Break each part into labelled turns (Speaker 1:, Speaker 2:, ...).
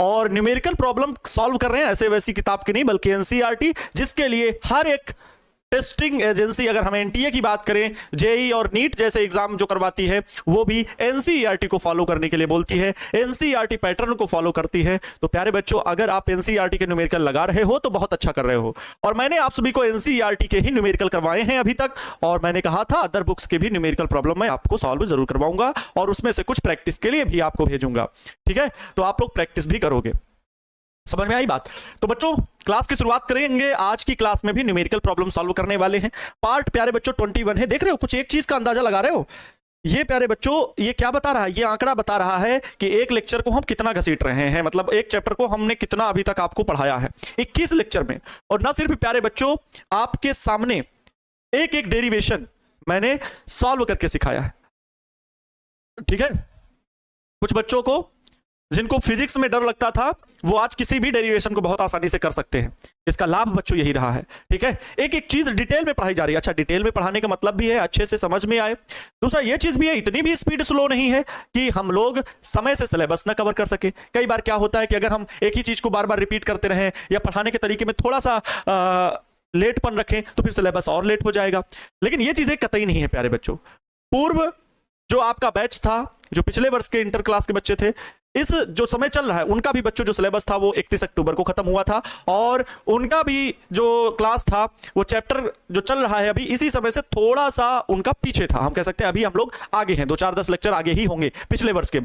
Speaker 1: और numerical problem solve कर रहे हैं, ऐसे वैसी किताब की नहीं बल्कि एनसीईआरटी, जिसके लिए हर एक टेस्टिंग एजेंसी, अगर हम एनटीए की बात करें, जेई और नीट जैसे एग्जाम जो करवाती है वो भी एनसीईआरटी को फॉलो करने के लिए बोलती है, एनसीईआरटी पैटर्न को फॉलो करती है। तो प्यारे बच्चों, अगर आप एनसीईआरटी के न्यूमेरिकल लगा रहे हो तो बहुत अच्छा कर रहे हो। और मैंने आप सभी को एनसीईआरटी के ही न्यूमेरिकल करवाए हैं अभी तक, और मैंने कहा था अदर बुक्स के भी न्यूमेरिकल प्रॉब्लम मैं आपको सॉल्व जरूर करवाऊंगा और उसमें से कुछ प्रैक्टिस के लिए भी आपको भेजूंगा। ठीक है, तो आप लोग प्रैक्टिस भी करोगे। समझ में आई बात? तो बच्चों, क्लास की शुरुआत करेंगे। आज की क्लास में भी न्यूमेरिकल प्रॉब्लम सॉल्व करने वाले हैं। पार्ट प्यारे बच्चों 21 है। देख रहे हो, कुछ एक चीज का अंदाजा लगा रहे हो? ये प्यारे बच्चों, ये क्या बता रहा है? ये आंकड़ा बता रहा है कि एक लेक्चर को हम कितना घसीट रहे हैं, मतलब एक चैप्टर को हमने कितना अभी तक आपको पढ़ाया है 21 लेक्चर में। और ना सिर्फ प्यारे बच्चों, आपके सामने एक एक डेरिवेशन मैंने सॉल्व करके सिखाया है। ठीक है, कुछ बच्चों को जिनको फिजिक्स में डर लगता था वो आज किसी भी डेरिवेशन को बहुत आसानी से कर सकते हैं। इसका लाभ बच्चों यही रहा है। ठीक है, एक एक चीज डिटेल में पढ़ाई जा रही है। अच्छा, डिटेल में पढ़ाने का मतलब भी है अच्छे से समझ में आए। दूसरा ये चीज भी है, इतनी भी स्पीड स्लो नहीं है कि हम लोग समय से सिलेबस ना कवर कर सके। कई बार क्या होता है कि अगर हम एक ही चीज को बार बार रिपीट करते रहें या पढ़ाने के तरीके में थोड़ा सा लेटपन रखें तो फिर सिलेबस और लेट हो जाएगा। लेकिन ये चीजें कतई नहीं है प्यारे बच्चों। पूर्व जो आपका बैच था, जो पिछले वर्ष के इंटर क्लास के बच्चे थे, इस जो समय चल रहा है उनका भी बच्चों जो सिलेबस था वो 31 अक्टूबर को खत्म हुआ था, और उनका भी जो क्लास था वो चैप्टर जो चल रहा है अभी इसी समय से थोड़ा सा उनका पीछे था। हम कह सकते हैं अभी हम लोग आगे हैं, 2-4-10 लेक्चर आगे ही होंगे पिछले वर्ष के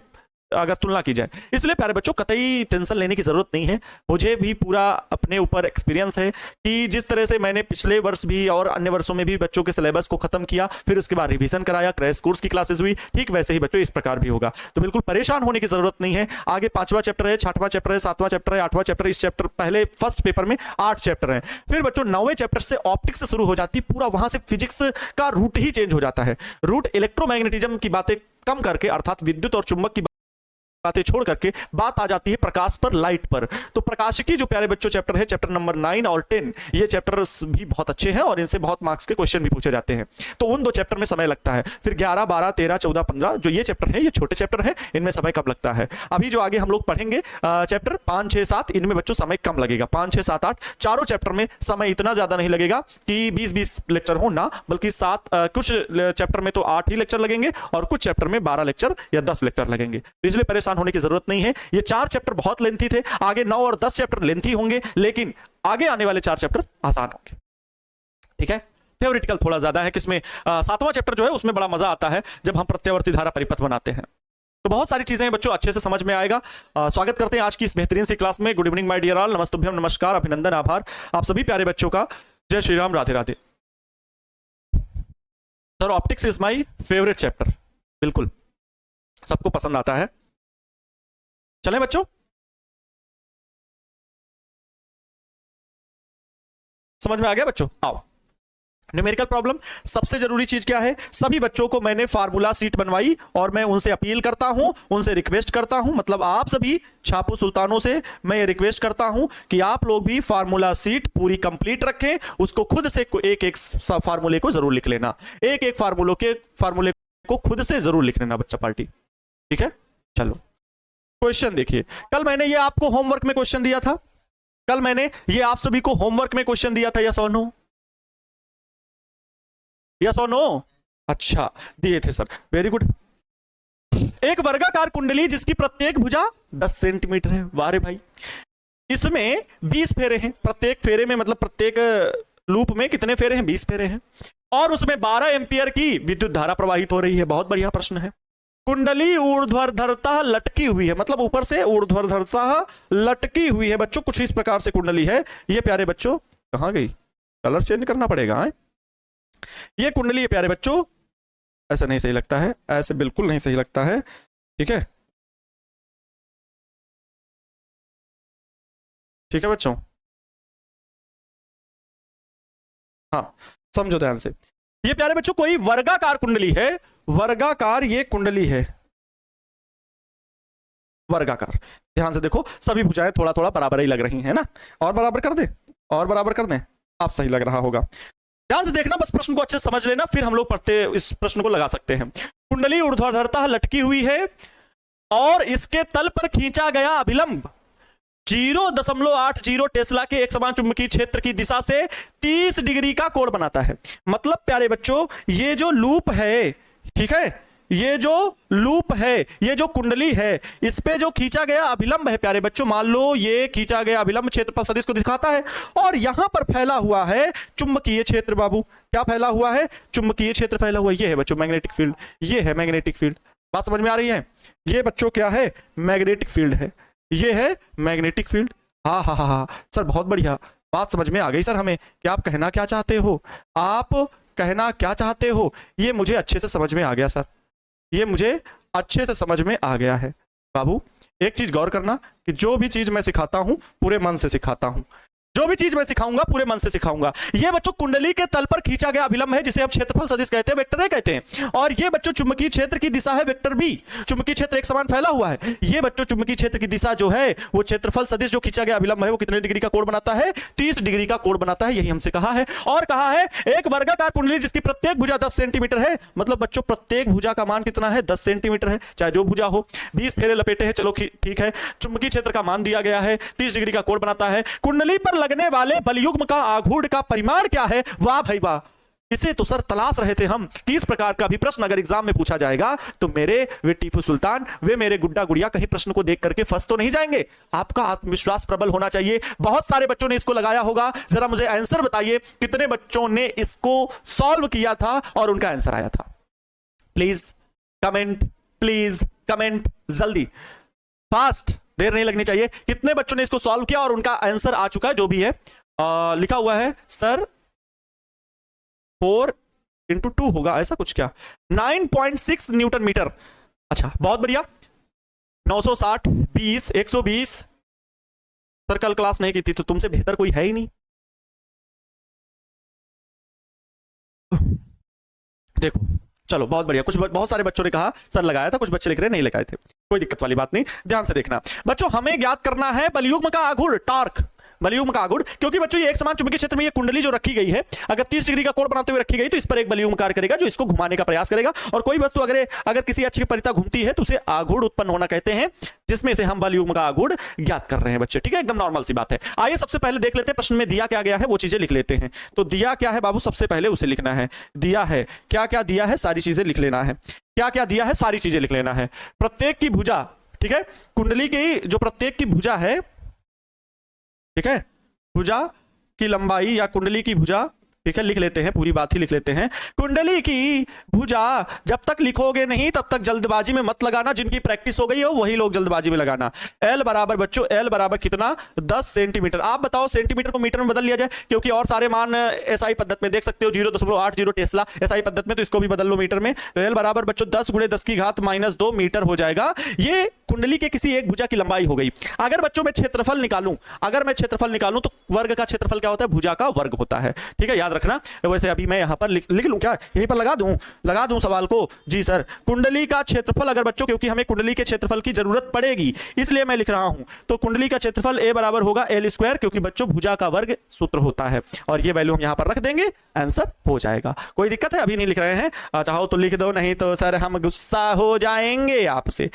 Speaker 1: अगर तुलना की जाए। इसलिए प्यारे बच्चों, कतई टेंशन लेने की जरूरत नहीं है। मुझे भी पूरा अपने ऊपर एक्सपीरियंस है कि जिस तरह से मैंने पिछले वर्ष भी और अन्य वर्षों में भी बच्चों के सिलेबस को खत्म किया, फिर उसके बाद रिवीजन कराया, क्रैश कोर्स की क्लासेस हुई, ठीक वैसे ही बच्चों इस प्रकार भी होगा। तो बिल्कुल परेशान होने की जरूरत नहीं है। आगे 5वां चैप्टर है, 6वां चैप्टर है, 7वां चैप्टर है, 8वां चैप्टर। इस चैप्टर पहले फर्स्ट पेपर में 8 चैप्टर है। फिर बच्चों 9वें चैप्टर से ऑप्टिक्स से शुरू हो जाती, पूरा वहां से फिजिक्स का रूट ही चेंज हो जाता है। रूट इलेक्ट्रोमैग्नेटिज्म की बातें कम करके, अर्थात विद्युत और चुंबक की बातें छोड़ करके बात आ जाती है प्रकाश पर, लाइट पर। तो प्रकाशिकी जो प्यारे बच्चों चैप्टर है, चैप्टर नंबर 9 और 10, ये चैप्टर्स भी बहुत अच्छे हैं और इनसे बहुत मार्क्स के क्वेश्चन भी पूछे जाते हैं। तो उन 2 चैप्टर में समय लगता है। फिर 11, 12, 13, 14, 15 जो ये चैप्टर है, ये छोटे चैप्टर है, इनमें समय कम लगता है। अभी जो आगे हम लोग पढ़ेंगे चैप्टर 5, 6, 7, इनमें बच्चों समय कम लगेगा। 5, 6, 7, 8 चारों चैप्टर में समय इतना ज्यादा नहीं लगेगा कि 20-20 लेक्चर हो ना, बल्कि कुछ चैप्टर में तो 8 ही लेक्चर लगेंगे और कुछ चैप्टर में 12 लेक्चर या 10 लेक्चर लगेंगे। तो इसलिए परेशान होने की जरूरत नहीं है। ये 4 चैप्टर बहुत लेंथी थे, आगे 9 और 10 चैप्टर लेंथी होंगे, लेकिन आगे आने वाले 4 चैप्टर आसान होंगे। ठीक है, थ्योरेटिकल थोड़ा ज्यादा है, किसमें 7वां चैप्टर जो है उसमें बड़ा मजा आता है जब हम प्रत्यावर्ती धारा परिपथ बनाते हैं। तो बहुत सारी चीजें बच्चों अच्छे से समझ में आएगा। स्वागत करते हैं आज की इस बेहतरीन सी क्लास में। Good evening my dear all, नमस्तुभ्यम, नमस्कार, अभिनंदन, आभार आप सभी प्यारे बच्चों का। जय Shri Ram, Radhe Radhe. Sir, optics is my favourite chapter. बिल्कुल सबको पसंद आता है। चलें बच्चों, समझ में आ गया बच्चों? आओ, न्यूमेरिकल प्रॉब्लम सबसे जरूरी चीज क्या है? सभी बच्चों को मैंने फार्मूला सीट बनवाई और मैं उनसे अपील करता हूं, उनसे रिक्वेस्ट करता हूं, मतलब आप सभी छापू सुल्तानों से मैं ये रिक्वेस्ट करता हूं कि आप लोग भी फार्मूला सीट पूरी कंप्लीट रखें। उसको खुद से एक एक फार्मूले को जरूर लिख लेना, एक एक फार्मूले को खुद से जरूर लिख लेना बच्चा पार्टी। ठीक है, चलो क्वेश्चन देखिए। कल मैंने ये आपको होमवर्क में क्वेश्चन दिया था, कल मैंने ये आप सभी को होमवर्क में क्वेश्चन दिया था, यस और नो? यस और नो? अच्छा, दिए थे सर, वेरी गुड। एक वर्गाकार कुंडली जिसकी प्रत्येक भुजा 10 सेंटीमीटर है। वाह रे भाई, इसमें 20 फेरे हैं। प्रत्येक फेरे में मतलब प्रत्येक लूप में कितने फेरे हैं? 20 फेरे हैं। और उसमें 12 एम्पियर की विद्युत धारा प्रवाहित हो रही है। बहुत बढ़िया प्रश्न है। कुंडली ऊर्ध्वाधरतः लटकी हुई है, मतलब ऊपर से ऊर्ध्वाधरतः लटकी हुई है बच्चों। कुछ इस प्रकार से कुंडली है ये प्यारे बच्चों। कहां गई? कलर चेंज करना पड़ेगा है? ये कुंडली है प्यारे बच्चों। ऐसा नहीं सही लगता है, ऐसे बिल्कुल नहीं सही लगता है। ठीक है, ठीक है बच्चों, हाँ समझो ध्यान से। ये प्यारे बच्चों कोई वर्गाकार कुंडली है, वर्गाकार ये कुंडली है, वर्गाकार। ध्यान से देखो, सभी भुजाएं थोड़ा थोड़ा बराबर ही लग रही हैं ना। और बराबर कर दें, और बराबर कर दें, आप सही लग रहा होगा। ध्यान से देखना, बस प्रश्न को अच्छे से समझ लेना, फिर हम लोग पढ़ते इस प्रश्न को लगा सकते हैं। कुंडली ऊर्ध्वाधरतः लटकी हुई है और इसके तल पर खींचा गया अभिलंब 0.80 टेस्ला के एक समान चुंबकीय क्षेत्र की दिशा से 30 डिग्री का कोण बनाता है। मतलब प्यारे बच्चों, ये जो लूप है, ठीक है, ये जो लूप है, ये जो कुंडली है, इस पे जो खींचा गया अभिलंब है प्यारे बच्चों, मान लो ये खींचा गया अभिलंब क्षेत्रफल सदिश को दिखाता है, और यहां पर फैला हुआ है चुंबकीय क्षेत्र। बाबू क्या फैला हुआ है? चुंबकीय क्षेत्र फैला हुआ है। ये है बच्चों मैग्नेटिक फील्ड, ये है मैग्नेटिक फील्ड। बात समझ में आ रही है? ये बच्चों क्या है? मैग्नेटिक फील्ड है, ये है मैग्नेटिक फील्ड। हाँ हाँ हाँ हाँ सर, बहुत बढ़िया, बात समझ में आ गई सर हमें कि आप कहना क्या चाहते हो, आप कहना क्या चाहते हो, ये मुझे अच्छे से समझ में आ गया सर, ये मुझे अच्छे से समझ में आ गया है। बाबू एक चीज गौर करना कि जो भी चीज मैं सिखाता हूं पूरे मन से सिखाता हूं, जो भी चीज मैं सिखाऊंगा पूरे मन से सिखाऊंगा। ये बच्चों कुंडली के तल पर खींचा गया अभिलंब है, जिसे आप क्षेत्रफल सदिश कहते हैं, वेक्टर ए कहते हैं। और ये बच्चों चुंबकीय क्षेत्र की दिशा है वेक्टर बी। चुंबकीय क्षेत्र एक समान फैला हुआ है। ये बच्चों चुंबकीय क्षेत्र की दिशा जो है वो क्षेत्रफल सदिश जो खींचा गया अभिलंब है वो कितने डिग्री का कोण बनाता है? 30 डिग्री का कोण बनाता है। यही हमसे कहा है। और कहा है एक वर्गाकार कुंडली जिसकी प्रत्येक भुजा 10 सेंटीमीटर है, मतलब बच्चों प्रत्येक भुजा का मान कितना है? 10 सेंटीमीटर है, चाहे जो भुजा हो। 20 फेरे लपेटे हैं, चलो ठीक है। चुंबकीय क्षेत्र का मान दिया गया है, 30 डिग्री का कोण बनाता है। कुंडली पर लगने वाले बलयुग्म का आघूर्ण का परिमाण क्या है? वाह भाई वाह, इसे तो सर तलाश रहे थे हम कि इस प्रकार का भी प्रश्न अगर एग्जाम में पूछा जाएगा तो मेरे वे टीपू सुल्तान, वे मेरे गुड्डा गुड़िया कहीं प्रश्न को देख करके फंस तो नहीं जाएंगे। आपका आत्मविश्वास प्रबल होना चाहिए। बहुत सारे बच्चों ने इसको लगाया होगा, जरा मुझे आंसर बताइए कितने बच्चों ने इसको सॉल्व किया था और उनका आंसर आया था? प्लीज कमेंट जल्दी, फास्ट, देर नहीं लगनी चाहिए। कितने बच्चों ने इसको सॉल्व किया और उनका आंसर आ चुका है? जो भी है लिखा हुआ है सर 4 × 2 होगा, ऐसा कुछ क्या? 9.6 न्यूटन मीटर। अच्छा बहुत बढ़िया। 960 20 120। सर कल क्लास नहीं की थी तो तुमसे बेहतर कोई है ही नहीं। देखो चलो बहुत बढ़िया। बहुत सारे बच्चों ने कहा सर लगाया था, कुछ बच्चे लिख रहे नहीं लगाए थे, कोई दिक्कत वाली बात नहीं, ध्यान से देखना। बच्चों हमें ज्ञात करना है बलयुग्म का आघूर्ण, टॉर्क, बलयुग्म का आघूर्ण। क्योंकि बच्चों ये एक समान चुंबकीय क्षेत्र में ये कुंडली जो रखी गई है, अगर 30 डिग्री का कोण बनाते हुए रखी गई तो इस पर एक बलयुग्म कार्य करेगा जो इसको घुमाने का प्रयास करेगा। और कोई वस्तु अगर किसी अक्ष की परिता घूमती है तो उसे आघूर्ण उत्पन्न होना कहते हैं, जिसमें से हम बलयुग्म का आघूर्ण ज्ञात कर रहे हैं बच्चे। ठीक है, एकदम नॉर्मल सी बात है। आइए सबसे पहले देख लेते हैं प्रश्न में दिया क्या गया है, वो चीजें लिख लेते हैं। तो दिया क्या है बाबू? सबसे पहले उसे लिखना है। दिया है क्या क्या दिया है, सारी चीजें लिख लेना है। क्या क्या दिया है, सारी चीजें लिख लेना है। प्रत्येक की भुजा, ठीक है, कुंडली की जो प्रत्येक की भुजा है, ठीक है, भुजा की लंबाई या कुंडली की भुजा, ठीक है, लिख लेते हैं, पूरी बात ही लिख लेते हैं। कुंडली की भुजा, जब तक लिखोगे नहीं तब तक जल्दबाजी में मत लगाना। जिनकी प्रैक्टिस हो गई हो वही लोग जल्दबाजी में लगाना। एल बराबर बच्चों, एल बराबर कितना? 10 सेंटीमीटर। आप बताओ सेंटीमीटर को मीटर में बदल लिया जाए, क्योंकि और सारे मान एसआई पद्धति में देख सकते हो, 0.80 टेस्ला एसआई पद्धति में, तो इसको भी बदल लो मीटर में। तो एल बराबर बच्चों 10 × 10⁻² मीटर हो जाएगा। ये कुंडली के किसी एक भुजा की लंबाई हो गई। अगर बच्चों मैं क्षेत्रफल निकालूं, तो वर्ग का क्षेत्रफल क्या होता है? भुजा का वर्ग होता है। ठीक है, याद रखना। वैसे अभी मैं यहां पर लिख लूं क्या? यहीं पर लगा दूं सवाल को? जी सर। कुंडली का क्षेत्रफल, अगर बच्चों, क्योंकि हमें कुंडली के क्षेत्रफल की जरूरत पड़ेगी इसलिए मैं लिख रहा हूं, तो कुंडली का क्षेत्रफल ए बराबर होगा L², क्योंकि बच्चों भुजा का वर्ग सूत्र होता है। और ये वैल्यू हम यहां पर रख देंगे, आंसर हो जाएगा। कोई दिक्कत है? अभी नहीं लिख रहे हैं? चाहो तो लिख दो, नहीं तो सर हम गुस्सा हो जाएंगे आपसे,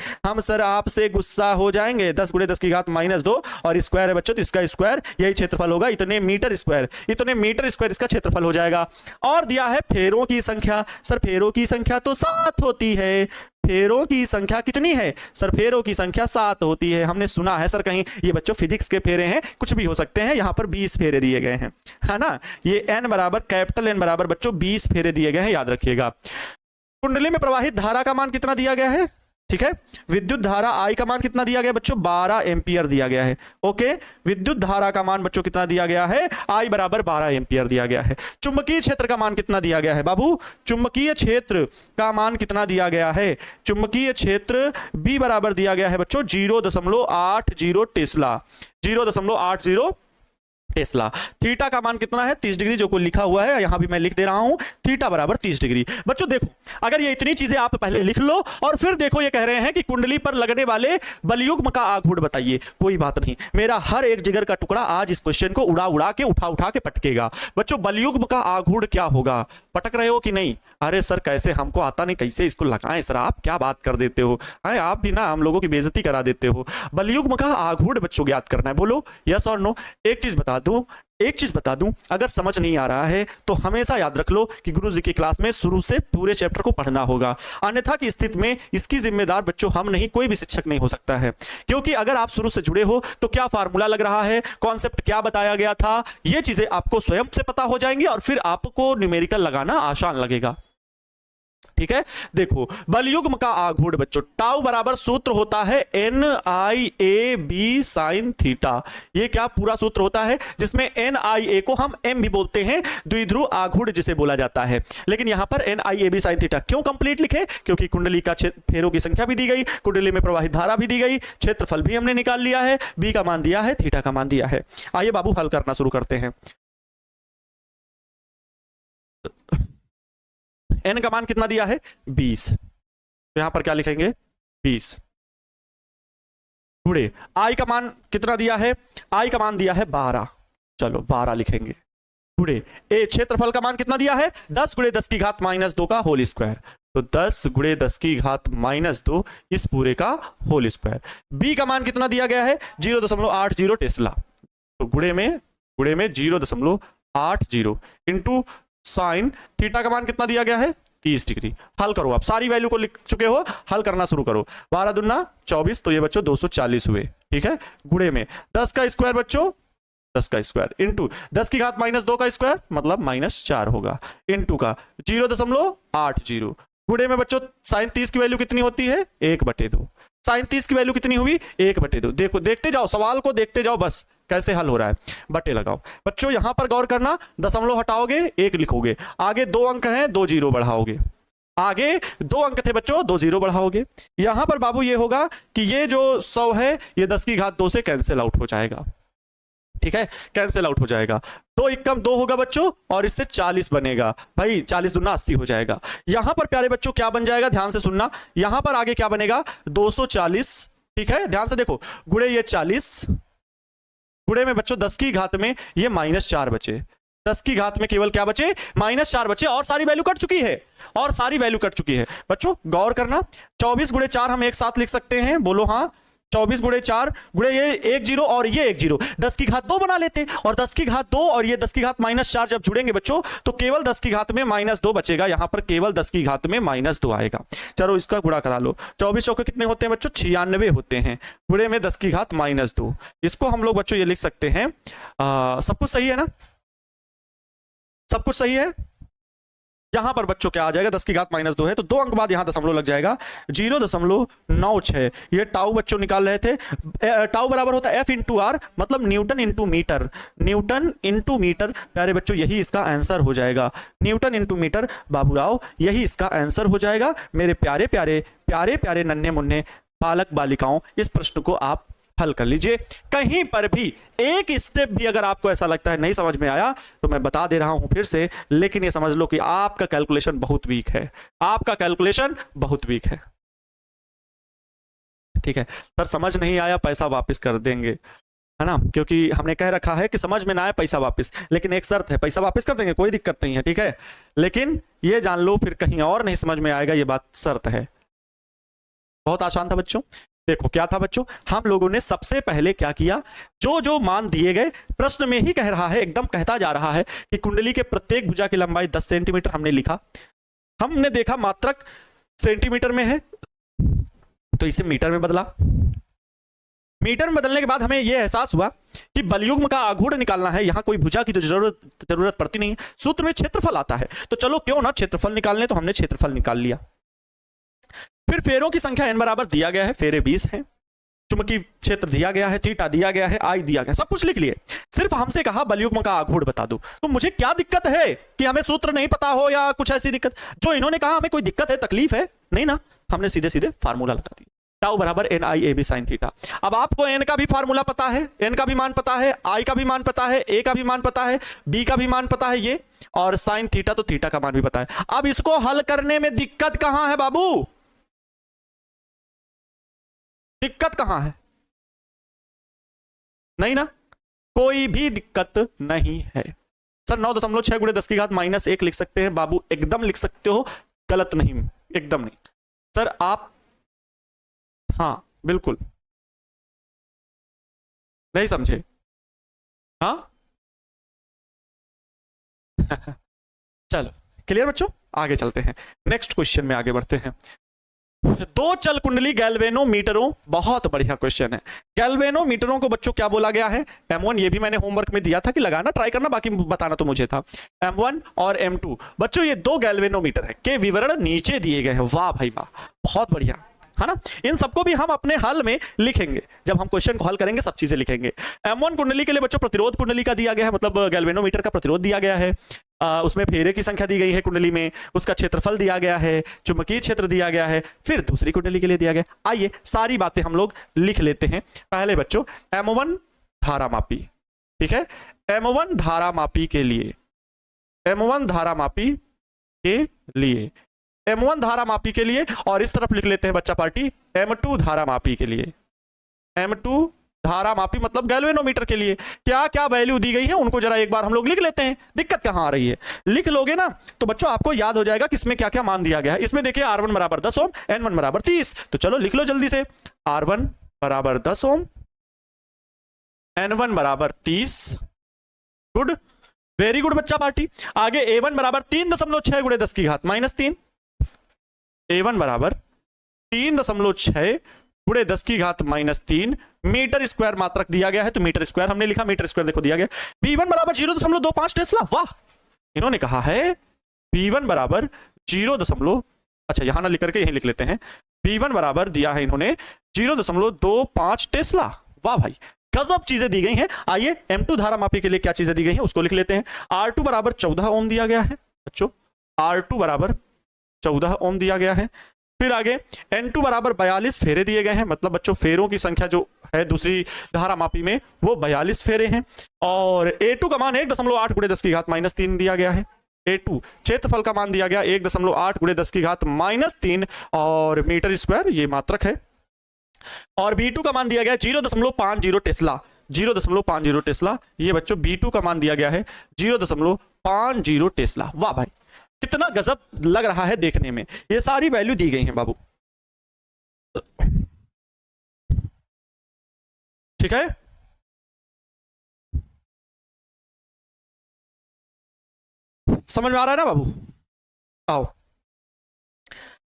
Speaker 1: आपसे गुस्सा हो जाएंगे। 10 × 10⁻² और स्क्वायर है बच्चों, तो इसका स्क्वायर यही क्षेत्रफल होगा, इतने मीटर स्क्वायर इसका क्षेत्रफल हो जाएगा। और दिया है फेरों की संख्या। सर फेरों की संख्या तो 7 होती है। फेरों की संख्या कितनी है? सर फेरों की संख्या 7 होती है। हमने सुना है सर कहीं, ये बच्चों फिजिक्स के फेरे हैं, कुछ भी हो सकते हैं। यहां पर 20 फेरे दिए गए हैं, है ना। ये N बराबर, कैपिटल N बराबर बच्चों 20 फेरे दिए गए हैं, याद रखिएगा। कुंडली में प्रवाहित धारा का मान कितना दिया गया है? ठीक है, विद्युत धारा I का मान कितना दिया गया बच्चों? 12 एम्पियर दिया गया है। ओके, विद्युत धारा का मान बच्चों कितना दिया गया है? I बराबर 12 एम्पियर दिया गया है। चुंबकीय क्षेत्र का मान कितना दिया गया है बाबू? चुंबकीय क्षेत्र का मान कितना दिया गया है? चुंबकीय क्षेत्र B बराबर दिया गया है बच्चों 0.80 टेस्ला। 0.80 टेस्ला। थीटा का मान कितना है 30 डिग्री, जो कोई लिखा हुआ है यहां भी मैं लिख दे रहा हूं, थीटा बराबर 30 डिग्री। बच्चों देखो, अगर ये इतनी चीजें आप पहले लिख लो और फिर देखो ये कह रहे हैं कि कुंडली पर लगने वाले बलयुग्म का आघूर्ण बताइए, कोई बात नहीं, मेरा हर एक जिगर का टुकड़ा आज इस क्वेश्चन को उड़ा उड़ा के उठा के पटकेगा। बच्चों बलयुग्म का आघूर्ण क्या होगा, पटक रहे हो कि नहीं? अरे सर कैसे, हमको आता नहीं, कैसे इसको लगाएं सर, आप क्या बात कर देते हो, अरे आप भी ना हम लोगों की बेइज्जती करा देते हो। बलयुग्म का आघूर्ण बच्चों ज्ञात करना है, बोलो यस और नो। एक चीज बता दूं, अगर समझ नहीं आ रहा है तो हमेशा याद रख लो कि गुरु जी की क्लास में शुरू से पूरे चैप्टर को पढ़ना होगा, अन्यथा की स्थिति में इसकी जिम्मेदार बच्चों हम नहीं, कोई भी शिक्षक नहीं हो सकता है। क्योंकि अगर आप शुरू से जुड़े हो तो क्या फार्मूला लग रहा है, कॉन्सेप्ट क्या बताया गया था, ये चीजें आपको स्वयं से पता हो जाएंगी और फिर आपको न्यूमेरिकल लगाना आसान लगेगा। ठीक है, देखो बलयुग्म का आघूर्ण बच्चों, टाउ बराबर सूत्र होता है NIAB sin थीटा। ये क्या पूरा सूत्र होता है, जिसमें NIA को हम M भी बोलते हैं, द्विध्रुव आघूर्ण जिसे बोला जाता है। लेकिन यहां पर NIAB sin थीटा क्यों कंप्लीट लिखे, क्योंकि कुंडली का फेरों की संख्या भी दी गई, कुंडली में प्रवाहित धारा भी दी गई, क्षेत्रफल भी हमने निकाल लिया है, B का मान दिया है, थीटा का मान दिया है। आइए बाबू हल करना शुरू करते हैं। n का मान कितना दिया है 20, तो यहां पर क्या लिखेंगे 20 गुणे i का मान कितना दिया है, i का मान दिया है 12, चलो 12 लिखेंगे, गुणे ए क्षेत्रफल का मान कितना दिया है 10 गुणे 10 की घात -2 का होल स्क्वायर, तो 10 गुणे 10 की घात -2 इस पूरे का होल स्क्वायर। b का मान कितना दिया गया है 0.80 टेस्ला, तो गुणे में 0.80 इंटू साइन थीटा का मान कितना दिया गया है 30 डिग्री। हल करो, आप सारी वैल्यू को लिख चुके हो, हल करना शुरू करो। 12 दूना 24, तो ये बच्चों 240 हुए। ठीक है, गुणे में 10 का स्क्वायर बच्चों, 10 का स्क्वायर इंटू 10 की घात -2 का स्क्वायर मतलब -4 होगा, इंटू का 0.80 गुणे में बच्चों साइन 30 की वैल्यू कितनी होती है 1/2। साइन 30 की वैल्यू कितनी हुई 1/2। देखो देखते जाओ, सवाल को देखते जाओ, बस कैसे हल हो रहा है, बटे लगाओ। बच्चों यहां पर गौर करना, दशमलव हटाओगे 1 लिखोगे, आगे 2 अंक हैं 2 जीरो बढ़ाओगे, आगे 2 अंक थे बच्चों 2 जीरो बढ़ाओगे। यहां पर बाबू ये होगा कि ये जो 100 है ये 10 की घात 2 से कैंसिल आउट हो जाएगा। ठीक है, कैंसिल आउट हो जाएगा, 2 एकम 2 होगा बच्चों और इससे 40 बनेगा, भाई 40 दूना 80 हो जाएगा। यहां पर प्यारे बच्चों क्या बन जाएगा, ध्यान से सुनना, यहां पर आगे क्या बनेगा 240। ठीक है, ध्यान से देखो, गुणे ये 40, गुणे में बच्चों 10 की घात में ये -4 बचे, 10 की घात में केवल क्या बचे -4 बचे, और सारी वैल्यू कट चुकी है, और सारी वैल्यू कट चुकी है। बच्चों गौर करना, 24 गुणे 4 हम एक साथ लिख सकते हैं, बोलो हाँ, 24 गुणे 4 गुणे ये 1 0 और ये 1 0, 10 की घात 2 बना लेते, और 10 की घात 2 और ये 10 की घात -4 जब जुड़ेंगे बच्चों तो केवल 10 की घात में -2 बचेगा, यहां पर केवल 10 की घात में -2 आएगा। चलो इसका गुणा करा लो, 24 चौके कितने होते हैं बच्चों 96 होते हैं, गुणे में 10 की घात -2, इसको हम लोग बच्चों ये लिख सकते हैं, सब कुछ सही है ना, सब कुछ सही है। यहां पर बच्चों क्या आ जाएगा 10 की घात -2 है, तो 2 अंक बाद यहां दशमलव लग जाएगा, 0.96। ये टाउ बच्चों निकाल रहे थे, टाउ बराबर होता है F इंटू आर, मतलब newton into metre, newton into metre. प्यारे बच्चों यही इसका आंसर हो जाएगा, न्यूटन इंटू मीटर। बाबूराव यही इसका आंसर हो जाएगा। मेरे प्यारे प्यारे प्यारे प्यारे नन्हे मुन्ने बालक बालिकाओं, इस प्रश्न को आप हल कर लीजिए। कहीं पर भी एक स्टेप भी अगर आपको ऐसा लगता है नहीं समझ में आया तो मैं बता दे रहा हूं फिर से, लेकिन ये समझ लो कि आपका कैलकुलेशन बहुत वीक है, आपका कैलकुलेशन बहुत वीक है। ठीक है सर, समझ नहीं आया पैसा वापस कर देंगे, है ना, क्योंकि हमने कह रखा है कि समझ में ना आए पैसा वापस, लेकिन एक शर्त है, पैसा वापस कर देंगे कोई दिक्कत नहीं है, ठीक है, लेकिन ये जान लो फिर कहीं और नहीं समझ में आएगा, ये बात शर्त है। बहुत आसान था बच्चों। देखो क्या था बच्चों, हम लोगों ने सबसे पहले क्या किया, जो जो मान दिए गए प्रश्न में ही कह रहा है, एकदम कहता जा रहा है कि कुंडली के प्रत्येक भुजा की लंबाई 10 सेंटीमीटर हमने लिखा, हमने देखा मात्रक सेंटीमीटर में है तो इसे मीटर में बदला, मीटर में बदलने के बाद हमें यह एहसास हुआ कि बलयुग्म का आघूर्ण निकालना है, यहां कोई भुजा की तो जरूरत पड़ती नहीं, सूत्र में क्षेत्रफल आता है, तो चलो क्यों ना क्षेत्रफल निकालने, तो हमने क्षेत्रफल निकाल लिया। फिर फेरों की संख्या n बराबर दिया गया है, फेरे 20 हैं, चुंबकीय क्षेत्र दिया गया है, थीटा दिया गया है, आई दिया गया, सब कुछ लिख लिए, सिर्फ हमसे कहा बलयुग्म का आघूर्ण बता दो। तो मुझे क्या दिक्कत है कि हमें सूत्र नहीं पता हो या कुछ ऐसी दिक्कत, जो इन्होंने कहा हमें कोई दिक्कत है तकलीफ है, नहीं ना, हमने सीधे सीधे फार्मूला लगा दिया। टाउ बराबर N I A B sine theta. अब आपको एन का भी फार्मूला पता है, एन का भी मान पता है, आई का भी मान पता है, ए का भी मान पता है, बी का भी मान पता है ये, और साइन थीटा तो थीटा का मान भी पता है। अब इसको हल करने में दिक्कत कहां है बाबू? दिक्कत कहां है? नहीं ना, कोई भी दिक्कत नहीं है। सर 9.6 गुणे 10 की घात -1 लिख सकते हैं बाबू, एकदम लिख सकते हो, गलत नहीं, एकदम नहीं सर आप, हाँ बिल्कुल नहीं समझे, हाँ चलो क्लियर बच्चों, आगे चलते हैं, नेक्स्ट क्वेश्चन में आगे बढ़ते हैं। दो चल कुंडली गैल्वेनोमीटरों, बहुत बढ़िया क्वेश्चन है। गैल्वेनोमीटरों को बच्चों क्या बोला गया है? M1, ये भी मैंने होमवर्क में दिया था कि लगाना ट्राई करना, बाकी बताना तो मुझे था। M1 और M2 बच्चों ये दो गैल्वेनोमीटर है के विवरण नीचे दिए गए हैं। वाह भाई वाह, बहुत बढ़िया है ना। इन सबको भी हम अपने हल में लिखेंगे, जब हम क्वेश्चन को हल करेंगे सब चीजें लिखेंगे। M1 कुंडली के लिए बच्चों प्रतिरोध कुंडली का दिया गया है, मतलब गैल्वेनोमीटर का प्रतिरोध दिया गया है, उसमें फेरे की संख्या दी गई है कुंडली में, उसका क्षेत्रफल दिया गया है, चुंबकीय क्षेत्र दिया गया है, फिर दूसरी कुंडली के लिए दिया गया। आइए सारी बातें हम लोग लिख लेते हैं। पहले बच्चों M1 धारामापी, ठीक है, M1 धारामापी के लिए, M1 धारामापी के लिए, M1 धारामापी के लिए, और इस तरफ लिख लेते हैं बच्चा पार्टी M2 धारामापी के लिए। M2 धारामापी मतलब गैल्वेनोमीटर के लिए क्या क्या वैल्यू दी गई है उनको जरा एक बार हम लोग लिख लेते हैं। दिक्कत कहां आ रही है, लिख लोगे ना तो बच्चों आपको याद हो जाएगा किसमें क्या क्या मान दिया गया है। इसमें देखिए R1 बराबर 10 ओम, N1 बराबर 30, तो चलो लिख लो जल्दी से। R1 बराबर 10 ओम, N1 बराबर 30, गुड, वेरी गुड बच्चा पार्टी। आगे A1 बराबर 3.6 गुणे 10 की घात -3, A1 बराबर 3.6 गुणे 10 की घात -3 मीटर स्क्वायर मात्रक दिया गया है, तो मीटर स्क्वायर हमने लिखा, मीटर स्क्वायर देखो दिया गया। B1 बराबर 0.25 टेस्ला, वाह, इन्होंने कहा है B1 बराबर 0, अच्छा यहां ना लिख करके यहीं लिख लेते हैं, B1 बराबर दिया है इन्होंने 0.25 टेस्ला, वाह भाई गजब चीजें दी गई हैं। आइए M2 धारामापी के लिए क्या चीजें दी गई हैं उसको लिख लेते हैं। R2 बराबर 14 ओम दिया गया है बच्चों, R2 बराबर 14 ओम दिया गया है। फिर आगे N2 बराबर 42 फेरे दिए गए हैं, मतलब बच्चों फेरों की संख्या जो है दूसरी धारामापी में वो 42 फेरे हैं। और A2 का मान 1.8 गुणे 10 की घात -3 दिया गया है। A2 क्षेत्रफल का मान दिया गया 1.8 गुणे 10 की घात -3 और मीटर स्क्वायर ये मात्रक है। और B2 का मान दिया गया 0.50 टेस्ला, 0.50 टेस्ला, ये बच्चों B2 का मान दिया गया है 0.50 टेस्ला। वाह भाई कितना गजब लग रहा है देखने में, ये सारी वैल्यू दी गई हैं बाबू, ठीक है। समझ में आ रहा है ना बाबू? आओ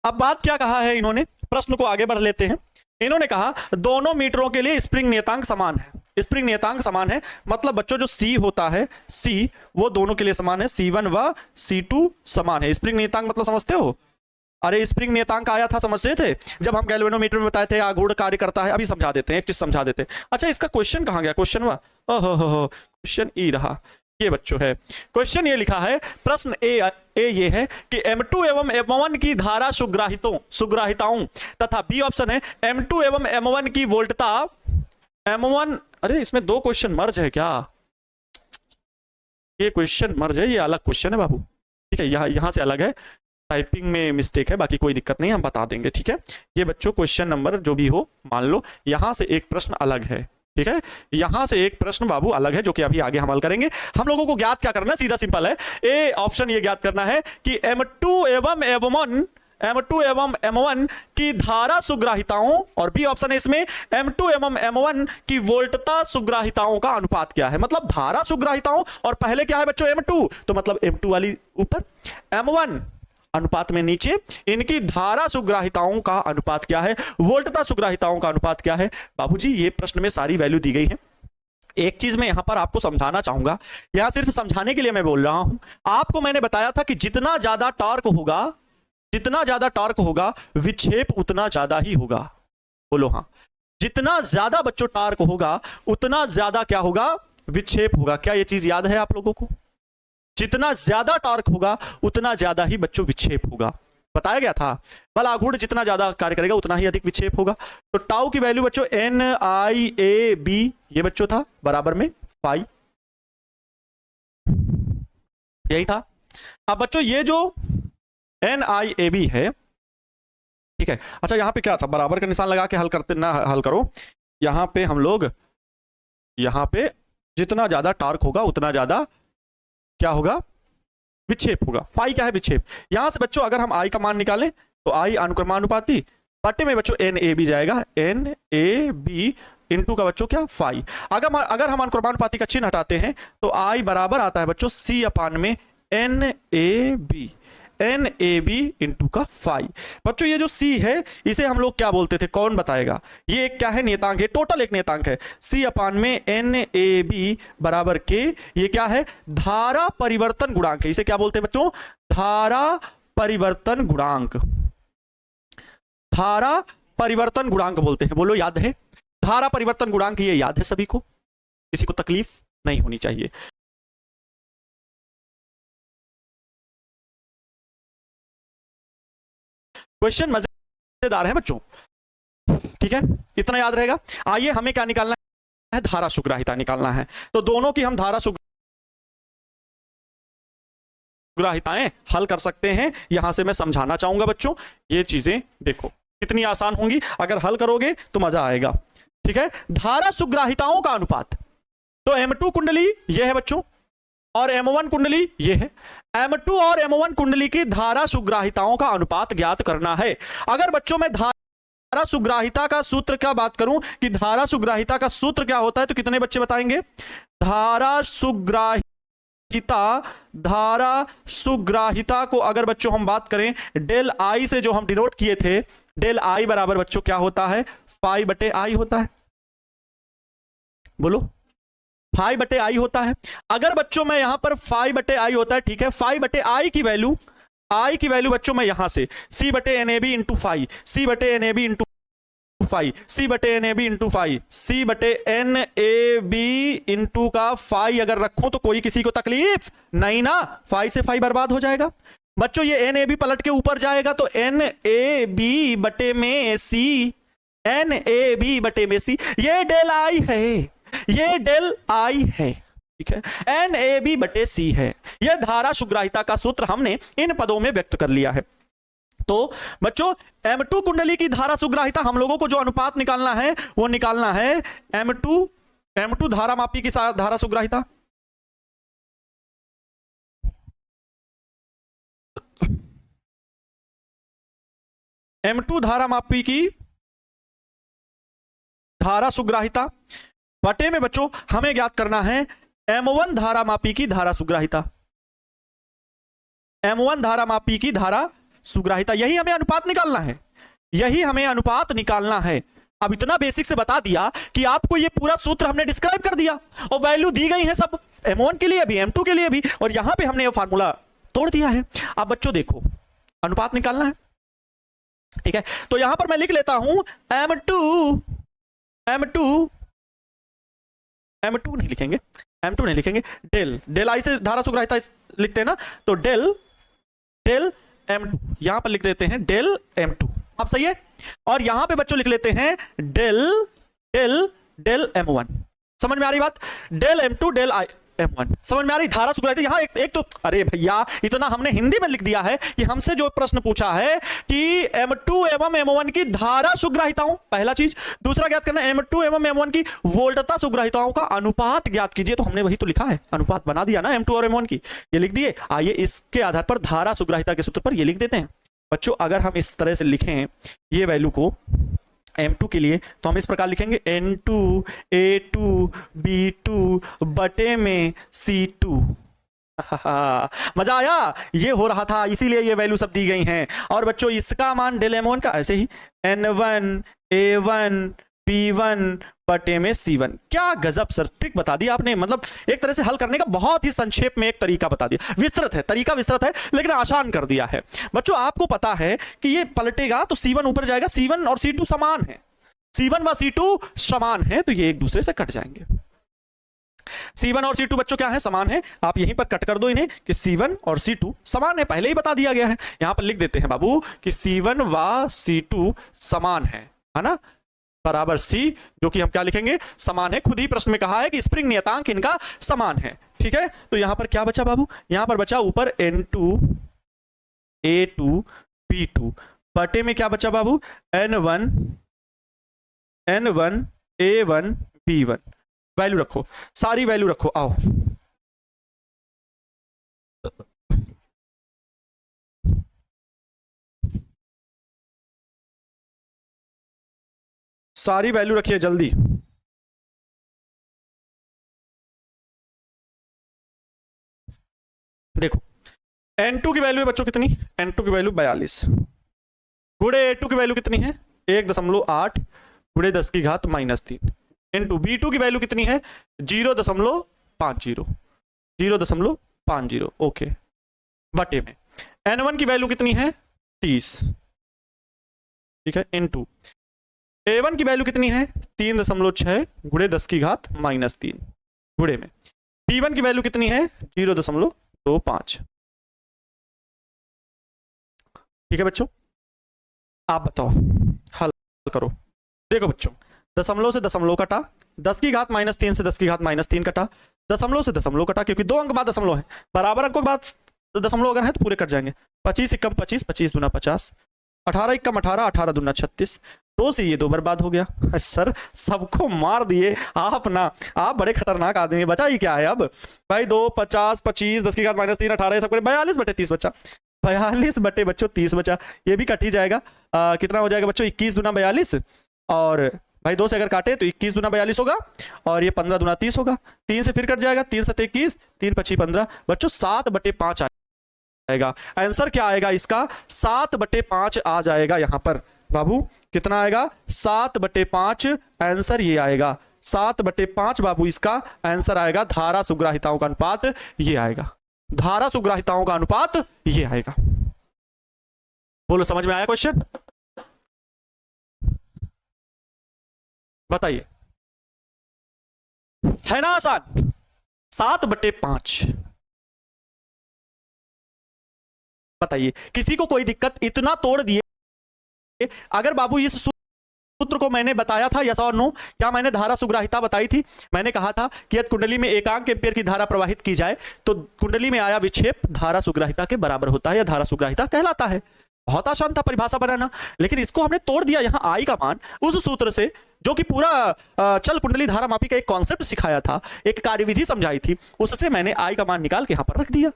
Speaker 1: अब बात क्या कहा है इन्होंने, प्रश्न को आगे बढ़ लेते हैं। इन्होंने कहा दोनों मीटरों के लिए स्प्रिंग नियतांक समान है, स्प्रिंग नियतांक समान है, मतलब बच्चों जो C होता है C वो दोनों के लिए समान है, C1 व C2 समान है। स्प्रिंग नियतांक मतलब समझते हो? अरे स्प्रिंग नियतांक आया था, समझते थे जब हम गैल्वेनोमीटर में बताए थे आघूर्ण कार्य करता है। अभी समझा देते हैं, एक चीज समझा देते हैं। अच्छा इसका क्वेश्चन कहां गया, क्वेश्चन हुआ, ओहो क्वेश्चन ई रहा, ये बच्चों है क्वेश्चन, ये लिखा है प्रश्न ए ये है कि M2 एवं M1 की धारा सुग्राहिताओं तथा बी ऑप्शन है M2 एवं M1 की वोल्टता M1, अरे इसमें दो क्वेश्चन मर्ज है क्या, ये क्वेश्चन मर्ज है, ये अलग क्वेश्चन है बाबू, ठीक है, यहां से अलग है, टाइपिंग में मिस्टेक है, बाकी कोई दिक्कत नहीं, हम बता देंगे, ठीक है। ये बच्चों क्वेश्चन नंबर जो भी हो मान लो, यहां से एक प्रश्न अलग है, ठीक है, यहां से एक प्रश्न बाबू अलग है जो कि अभी आगे हम हल करेंगे। हम लोगों को ज्ञात क्या करना है, सीधा सिंपल है, ए ऑप्शन ये ज्ञात करना है कि M2 एवं M1 की धारा सुग्राहिताओं, और बी ऑप्शन है इसमें M2 एवं M1 की वोल्टता सुग्राहिताओं का अनुपात क्या है, मतलब धारा सुग्राहिताओं और पहले क्या है बच्चों M2, तो मतलब M2 वाली ऊपर, M1 अनुपात में नीचे, इनकी धारा सुग्राहिताओं का अनुपात क्या है, वोल्टता सुग्राहिताओं का अनुपात क्या है। बाबूजी ये प्रश्न में सारी वैल्यू दी गई है। एक चीज मैं यहां पर आपको समझाना चाहूंगा, यहां सिर्फ समझाने के लिए मैं बोल रहा हूं। आपको मैंने बताया था कि जितना ज्यादा टॉर्क होगा विक्षेप उतना ज्यादा ही होगा, बोलो हाँ, जितना ज्यादा बच्चों टॉर्क होगा उतना ज्यादा क्या होगा, विक्षेप होगा। क्या ये चीज याद है आप लोगों को? जितना ज्यादा टॉर्क होगा उतना ज्यादा ही बच्चों विक्षेप होगा। बताया गया था, बल आघूर्ण जितना ज्यादा कार्य करेगा उतना ही अधिक विक्षेप होगा। तो टाउ की वैल्यू बच्चों NIAB ये बच्चों था बराबर में फाई, यही था। अब बच्चों ये जो NIAB है, ठीक है, अच्छा यहां पे क्या था, बराबर का निशान लगा के हल करते ना, हल करो। यहां पे हम लोग, यहां पे जितना ज्यादा टार्क होगा उतना ज्यादा क्या होगा, विक्षेप होगा। फाई क्या है, विक्षेप। यहां से बच्चों अगर हम आई का मान निकालें तो आई अनुक्रमानुपाती बटे में बच्चों NAB जाएगा, NAB इंटू का बच्चों क्या, फाई। अगर हम अनुक्रमानुपाती का चिन्ह हटाते हैं तो आई बराबर आता है बच्चों C अपान में NAB इंटू का फाई। बच्चों ये जो C है इसे हम लोग क्या बोलते थे, कौन बताएगा? ये एक क्या है, नियतांक है, टोटल एक नियतांक है। C अपान में NAB बराबर के, ये क्या है, धारा परिवर्तन गुणांक है। इसे क्या बोलते हैं बच्चों, धारा परिवर्तन गुणांक, धारा परिवर्तन गुणांक बोलते हैं। बोलो याद है, धारा परिवर्तन गुणांक, ये याद है सभी को, किसी को तकलीफ नहीं होनी चाहिए। क्वेश्चन मजेदार है बच्चों, ठीक है, इतना याद रहेगा। आइए हमें क्या निकालना है, धारा सुग्राहिता निकालना है। तो दोनों की हम धारा सुग्राहिताएं हल कर सकते हैं। यहां से मैं समझाना चाहूंगा बच्चों, ये चीजें देखो कितनी आसान होंगी, अगर हल करोगे तो मजा आएगा। ठीक है, धारा सुग्राहिताओं का अनुपात, तो M2 कुंडली ये है बच्चों और M1 कुंडली ये है। M2 और M1 कुंडली की धारा सुग्राहिताओं का अनुपात ज्ञात करना है। अगर बच्चों में धारा सुग्राहिता का सूत्र क्या बात करूं कि धारा सुग्राहिता का सूत्र क्या होता है, तो कितने बच्चे बताएंगे? धारा सुग्राहिता को अगर बच्चों हम बात करें डेल आई से, जो हम डिनोट किए थे, डेल आई बराबर बच्चों क्या होता है, फाई बटे आई होता है। बोलो, फाई बटे आई होता है। अगर बच्चों में यहां पर फाई बटे आई होता है, ठीक है, फाई बटे आई की वैल्यू, आई की वैल्यू बच्चों में यहां से सी बटे NAB इंटू फाई, सी बटे NAB इंटू फाई, सी बटे NAB इंटू फाई, सी बटे NAB इंटू का फाई अगर रखूं तो कोई किसी को तकलीफ नहीं ना, फाई से फाई बर्बाद हो जाएगा। बच्चों ये NAB पलट के ऊपर जाएगा तो NAB बटे में सी, NAB बटे में सी, ये डेल आई है, ये डेल आई है, ठीक है, NAB बटे सी है। यह धारा सुग्राहिता का सूत्र हमने इन पदों में व्यक्त कर लिया है। तो बच्चों M2 कुंडली की धारा सुग्राहिता हम लोगों को जो अनुपात निकालना है वो निकालना है M2 धारा मापी की धारा सुग्राहिता, M2 धारा मापी की धारा सुग्राहिता बटे में बच्चों हमें ज्ञात करना है M1 धारा मापी की धारा सुग्राहिता, M1 धारा मापी की धारा सुग्राहिता, यही हमें अनुपात निकालना है, यही हमें अनुपात निकालना है। अब इतना बेसिक से बता दिया कि आपको ये पूरा सूत्र हमने डिस्क्राइब कर दिया और वैल्यू दी गई है सब, M1 के लिए भी M2 के लिए भी, और यहां पे हमने ये फार्मूला तोड़ दिया है। अब बच्चों देखो अनुपात निकालना है, ठीक है, तो यहां पर मैं लिख लेता हूं M2 नहीं लिखेंगे, M2 नहीं लिखेंगे, डेल आई से धारा सुग्राहिता लिखते हैं ना, तो डेल M2 यहां पर लिख देते हैं डेल M2, अब सही है। और यहां पे बच्चों लिख लेते हैं डेल M1, समझ में आ रही बात, डेल M2 डेल M1, समझ में आ रही धारा सुग्राहिता। यहां एक तो अरे भैया इतना हमने हिंदी में लिख दिया है कि हमसे जो प्रश्न पूछा है कि M2 एवं M1 की धारा सुग्राहिताओं, पहला चीज, दूसरा ज्ञात करना M2 एवं M1 की वोल्टता सुग्राहिताओं का अनुपात ज्ञात कीजिए, तो हमने वही तो लिखा है, अनुपात बना दिया ना M2 और M1 की, ये लिख दिए। आइए इसके आधार पर धारा सुग्राहिता के सूत्र पर ये लिख देते हैं। बच्चों अगर हम इस तरह से लिखें ये वैल्यू को M2 के लिए, तो हम इस प्रकार लिखेंगे N2 A2 B2 बटे में C2। मजा आया, ये हो रहा था इसीलिए ये वैल्यू सब दी गई हैं। और बच्चों इसका मान डेल M1 का ऐसे ही N1 A1 B1 बटे में C1। क्या गजब सर, ट्रिक बता दिया आपने, मतलब एक तरह से हल करने का बहुत ही संक्षेप में एक तरीका बता दिया, विस्तृत है तरीका, विस्तृत है लेकिन आसान कर दिया है। बच्चों आपको पता है कि ये पलटेगा तो C1 ऊपर जाएगा, C1 और C2 समान है, C1 व C2 समान है, तो ये एक दूसरे से कट जाएंगे। C1 और C2 बच्चों क्या है, समान है। आप यहीं पर कट कर दो इन्हें कि C1 और C2 समान है, पहले ही बता दिया गया है। यहां पर लिख देते हैं बाबू कि C1 व C2 समान है ना, बराबर C, जो कि हम क्या लिखेंगे, समान है। खुद ही प्रश्न में कहा है कि स्प्रिंग नियतांक इनका समान है। ठीक है, तो यहां पर क्या बचा बाबू, यहां पर बचा ऊपर N2 A2 B2 बटे में क्या बचा बाबू, N1 A1 B1। वैल्यू रखो, सारी वैल्यू रखो, आओ सारी वैल्यू रखिए जल्दी। देखो N2 की वैल्यू है बच्चों कितनी, N2 की वैल्यू 42 गुणे A2 की वैल्यू कितनी है 1.8 गुणे 10 की घात -3 इनटू B2 की वैल्यू कितनी है 0.50 ओके, बटे में N1 की वैल्यू कितनी है 30, ठीक है, इनटू A1 की वैल्यू कितनी है 3.6 गुणे 10 की घात -3 गुणे में B1 की वैल्यू कितनी है 0.25। ठीक है बच्चों, आप बताओ, हल करो। देखो बच्चों, दशमलव से दशमलव कटा, 10 की घात -3 से 10 की घात -3 कटा, दशमलव से दशमलव कटा, क्योंकि 2 अंक बाद दशमलव है, बराबर अंकों के बाद दशमलव अगर है तो पूरे कट जाएंगे। 25 एकम 25, 25 दूना 50, 18 एकम 18, 18 दूना 36, 2 से ये 2 बर्बाद हो गया। सर सबको मार दिए आप ना, आप बड़े खतरनाक आदमी। बचा ही क्या है अब भाई, 2 50 25 10 की घात -3 18 सब 42 बटे 30 बचा, 42 बटे बच्चों 30 बचा, ये भी कट ही जाएगा। कितना हो जाएगा बच्चों 21 दूना 42, और भाई 2 से अगर काटे तो 21 दूना 42 होगा, और ये 15 दूना 30 होगा, 3 से फिर कट जाएगा, 3 7 21, 3 25 15 बच्चों 7 बटे 5 आएगा। आंसर क्या आएगा इसका 7 बटे 5 आ जाएगा। यहां पर बाबू कितना आएगा 7 बटे 5, आंसर ये आएगा 7 बटे 5 बाबू, इसका आंसर आएगा। धारा सुग्राहिताओं का अनुपात ये आएगा, धारा सुग्राहिताओं का अनुपात ये आएगा। बोलो समझ में आया क्वेश्चन, बताइए, है ना आसान, 7 बटे 5। बताइए किसी को कोई दिक्कत, इतना तोड़ दिए। अगर बाबू इस सूत्र को मैंने बताया था यस और नो, क्या मैंने धारा सुग्राहिता बताई थी, मैंने कहा था कि यदि कुंडली में एकांक एम्पीयर की धारा प्रवाहित की जाए तो कुंडली में आया विक्षेप धारा सुग्राहिता के बराबर होता है या धारा सुग्राहिता कहलाता है। बहुत आसान था परिभाषा बनाना, लेकिन इसको हमने तोड़ दिया। यहां आई का मान उस सूत्र से, जो कि पूरा चल कुंडली धारा मापी का एक कॉन्सेप्ट सिखाया था, एक कार्यविधि समझाई थी, उससे मैंने आई का मान निकाल के यहां पर रख दिया।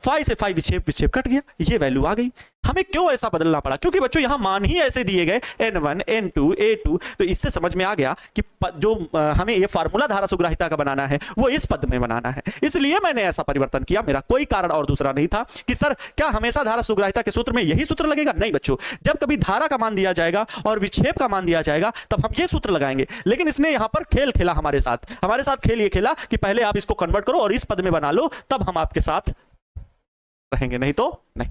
Speaker 1: 5 से 5 विक्षेप कट गया, ये वैल्यू आ गई। हमें क्यों ऐसा बदलना पड़ा, क्योंकि बच्चों यहां मान ही ऐसे दिए गए N1 N2 A2, तो इससे समझ में आ गया कि जो हमें ये फार्मूला धारा सुग्राहिता का बनाना है वो इस पद में बनाना है, इसलिए मैंने ऐसा परिवर्तन किया। मेरा कोई कारण और दूसरा नहीं था कि सर क्या हमेशा धारा सुग्राहिता के सूत्र में यही सूत्र लगेगा। नहीं बच्चों, जब कभी धारा का मान दिया जाएगा और विक्षेप का मान दिया जाएगा तब हम ये सूत्र लगाएंगे। लेकिन इसने यहां पर खेल खेला हमारे साथ खेल ये खेला कि पहले आप इसको कन्वर्ट करो और इस पद में बना लो, तब हम आपके साथ रहेंगे, नहीं तो नहीं।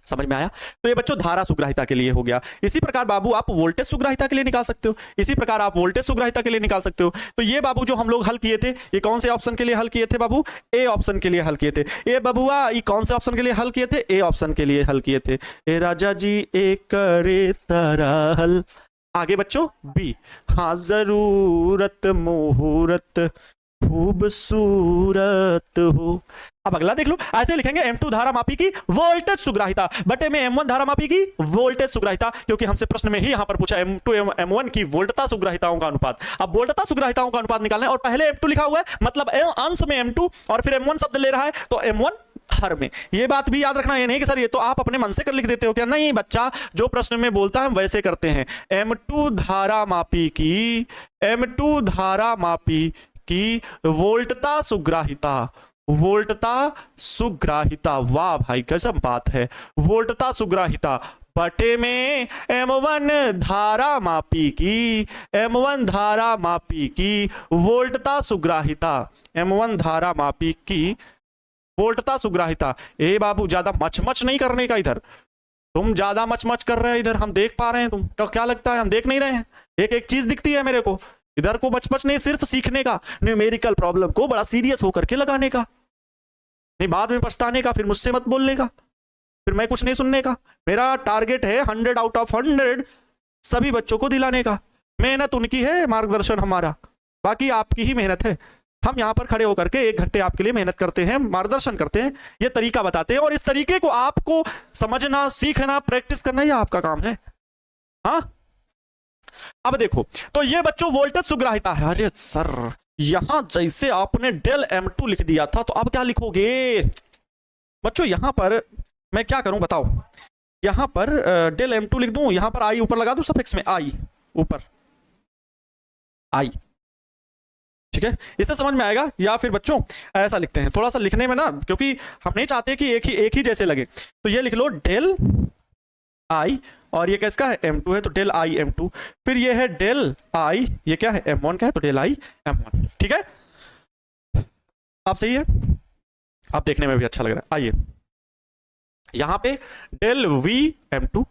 Speaker 1: समझ में आया? तो ये बच्चों धारा सुग्राहिता के लिए हो गया। इसी प्रकार बाबू आप वोल्टेज सुग्राहिता के लिए निकाल सकते हो, इसी प्रकार आप वोल्टेज सुग्राहिता के लिए निकाल सकते हो। तो ये बाबू जो हम लोग हल किए थे, ये कौन से ऑप्शन के लिए हल किए थे बाबू, ए ऑप्शन के लिए हल किए थे। ए बबुआ ये कौन से ऑप्शन के लिए हल किए थे, ए ऑप्शन के लिए हल किए थे। ए राजा जी ए करे तारा हल। आगे बच्चों बी, हाँ जरूरत मुहूर्त खूबसूरत हो। अब अगला देख लो, ऐसे लिखेंगे M2 धारा मापी की वोल्टेज सुग्राहिता बटे में M1 धारा मापी की वोल्टेज सुग्राहिता, क्योंकि हमसे प्रश्न में ही यहां पर पूछा M2 M1 की वोल्टता सुग्राहिताओं का अनुपात। अब वोल्टता सुग्राहिताओं का अनुपात निकालना है, और पहले M2 लिखा हुआ है, मतलब अंश में M2 और फिर M1 शब्द ले रहा है, तो M1 हर में। ये बात भी याद रखना, ये नहीं कि सर ये तो आप अपने मन से कर लिख देते हो क्या, नहीं बच्चा, जो प्रश्न में बोलता है हम वैसे करते हैं। M2 धारा मापी की, M2 धारा मापी की वोल्टता सुग्राहिता, वोल्टता सुग्राहिता, वाह भाई गजब बात है, वोल्टता सुग्राहिता बटे में M1 धारा मापी की, M1 धारा मापी की वोल्टता सुग्राहिता, M1 धारा मापी की वोल्टता सुग्राहिता। ए बाबू ज्यादा मच नहीं करने का, इधर तुम ज्यादा मच कर रहे हो, इधर हम देख पा रहे हैं, तुम क्या लगता है हम देख नहीं रहे हैं, एक एक चीज दिखती है मेरे को। इधर को बच नहीं, सिर्फ सीखने का, न्यूमेरिकल प्रॉब्लम को बड़ा सीरियस होकर के लगाने का, नहीं बाद में पछताने का, फिर मुझसे मत बोलने का, फिर मैं कुछ नहीं सुनने का। मेरा टारगेट है 100 आउट ऑफ 100 सभी बच्चों को दिलाने का। मेहनत उनकी है, मार्गदर्शन हमारा, बाकी आपकी ही मेहनत है। हम यहां पर खड़े होकर के 1 घंटे आपके लिए मेहनत करते हैं, मार्गदर्शन करते हैं, ये तरीका बताते हैं, और इस तरीके को आपको समझना, सीखना, प्रैक्टिस करना, ये आपका काम है। हाँ, अब देखो, तो ये बच्चों वोल्टेज सुग्राहिता है। अरे सर, यहां जैसे आपने डेल M2 लिख दिया था, तो अब क्या लिखोगे बच्चों? यहां पर मैं क्या करूं बताओ? यहां पर डेल M2 लिख दूं, यहां पर आई ऊपर लगा दूं, सफिक्स में आई ऊपर, आई, ठीक है? इससे समझ में आएगा। या फिर बच्चों ऐसा लिखते हैं, थोड़ा सा लिखने में ना, क्योंकि हम नहीं चाहते कि एक ही जैसे लगे, तो ये लिख लो डेल आई, और ये किसका है? M2 है, तो डेल आई M2। फिर ये है डेल आई, ये क्या है? M1 का है, तो डेल आई M1। ठीक है, आप सही है, आप देखने में भी अच्छा लग रहा है। आइए यहां पे डेल V M2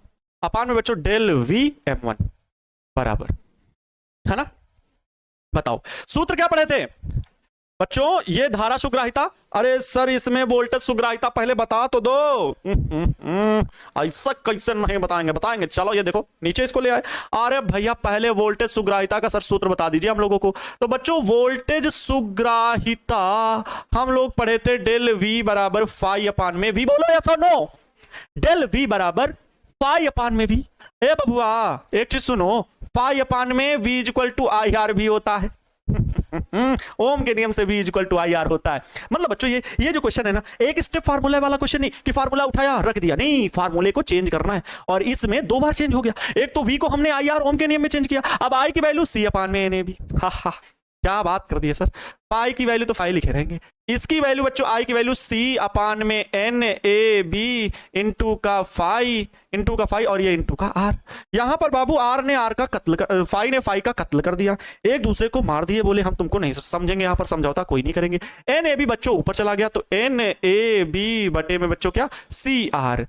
Speaker 1: अपान में बच्चों डेल V M1 बराबर, है ना? बताओ सूत्र क्या पढ़े थे बच्चों? ये धारा सुग्राहिता। अरे सर, इसमें वोल्टेज सुग्राहिता पहले बता तो दो। ऐसा कैसे नहीं बताएंगे? बताएंगे, चलो ये देखो नीचे इसको ले आए। अरे भैया, पहले वोल्टेज सुग्राहिता का सर सूत्र बता दीजिए हम लोगों को। तो बच्चों वोल्टेज सुग्राहिता हम लोग पढ़े थे डेल V बराबर फाई अपान में V। बोलो यस और नो? डेल V बराबर फाई अपान में V। ए बबुआ, एक चीज सुनो, फाई अपान में V इक्वल टू IR भी होता है। ओम के नियम से V इक्वल टू IR होता है। मतलब बच्चों ये जो क्वेश्चन है ना, एक स्टेप फार्मूला वाला क्वेश्चन नहीं कि फार्मूला उठाया रख दिया, नहीं, फार्मूले को चेंज करना है। और इसमें 2 बार चेंज हो गया। एक तो V को हमने IR ओम के नियम में चेंज किया, अब I की वैल्यू C अपान में NAB। हा हा, क्या बात कर दी है सर। पाई की वैल्यू तो फाई लिखे रहेंगे, इसकी वैल्यू बच्चों आई की वैल्यू C अपान में NAB इंटू का फाई और ये इंटू का R। यहां पर बाबू R ने R का कत्ल कर, फाई ने फाई का कत्ल कर दिया, एक दूसरे को मार दिए, बोले हम तुमको नहीं समझेंगे, यहां पर समझौता कोई नहीं करेंगे। NAB बच्चों ऊपर चला गया, तो NAB बटे में बच्चों क्या? CR।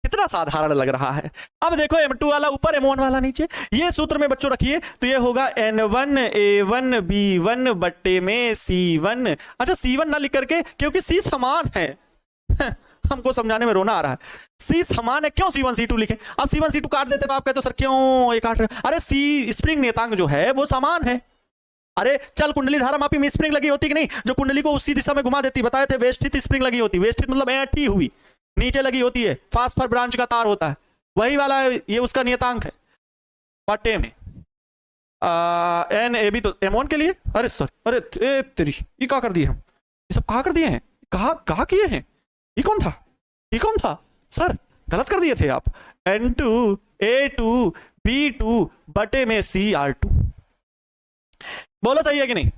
Speaker 1: कितना साधारण लग रहा है। अब देखो M2 वाला ऊपर, M1 वाला नीचे, ये सूत्र में बच्चों रखिए तो ये होगा N1 A1 B1 बट्टे में C1। अच्छा C1 ना लिख करके, क्योंकि C समान है। हमको समझाने में रोना आ रहा है, C समान है, क्यों C1 C2 लिखे? अब C1 C2 काट देते तो आप कहते हो सर क्यों ये काट रहे? अरे C स्प्रिंग नियतांक जो है वो समान है। अरे चल, कुंडली धारा मापी में स्प्रिंग लगी होती कि नहीं, जो कुंडली को उसी दिशा में घुमा देती, बताए थे वेष्टित स्प्रिंग लगी होती। वेष्टित मतलब ऐठी हुई, नीचे लगी होती है, फास्फर ब्रांच का तार होता है, वही वाला ये उसका नियतांक है। बटे में NAB तो M1 के लिए। अरे सर, अरे तेरी, ये क्या कर दिए हम? ये सब कहा कर दिए हैं, कहा किए हैं? ये कौन था सर? गलत कर दिए थे आप। N2 A2 B2 बटे में CR2। बोलो सही है कि नहीं?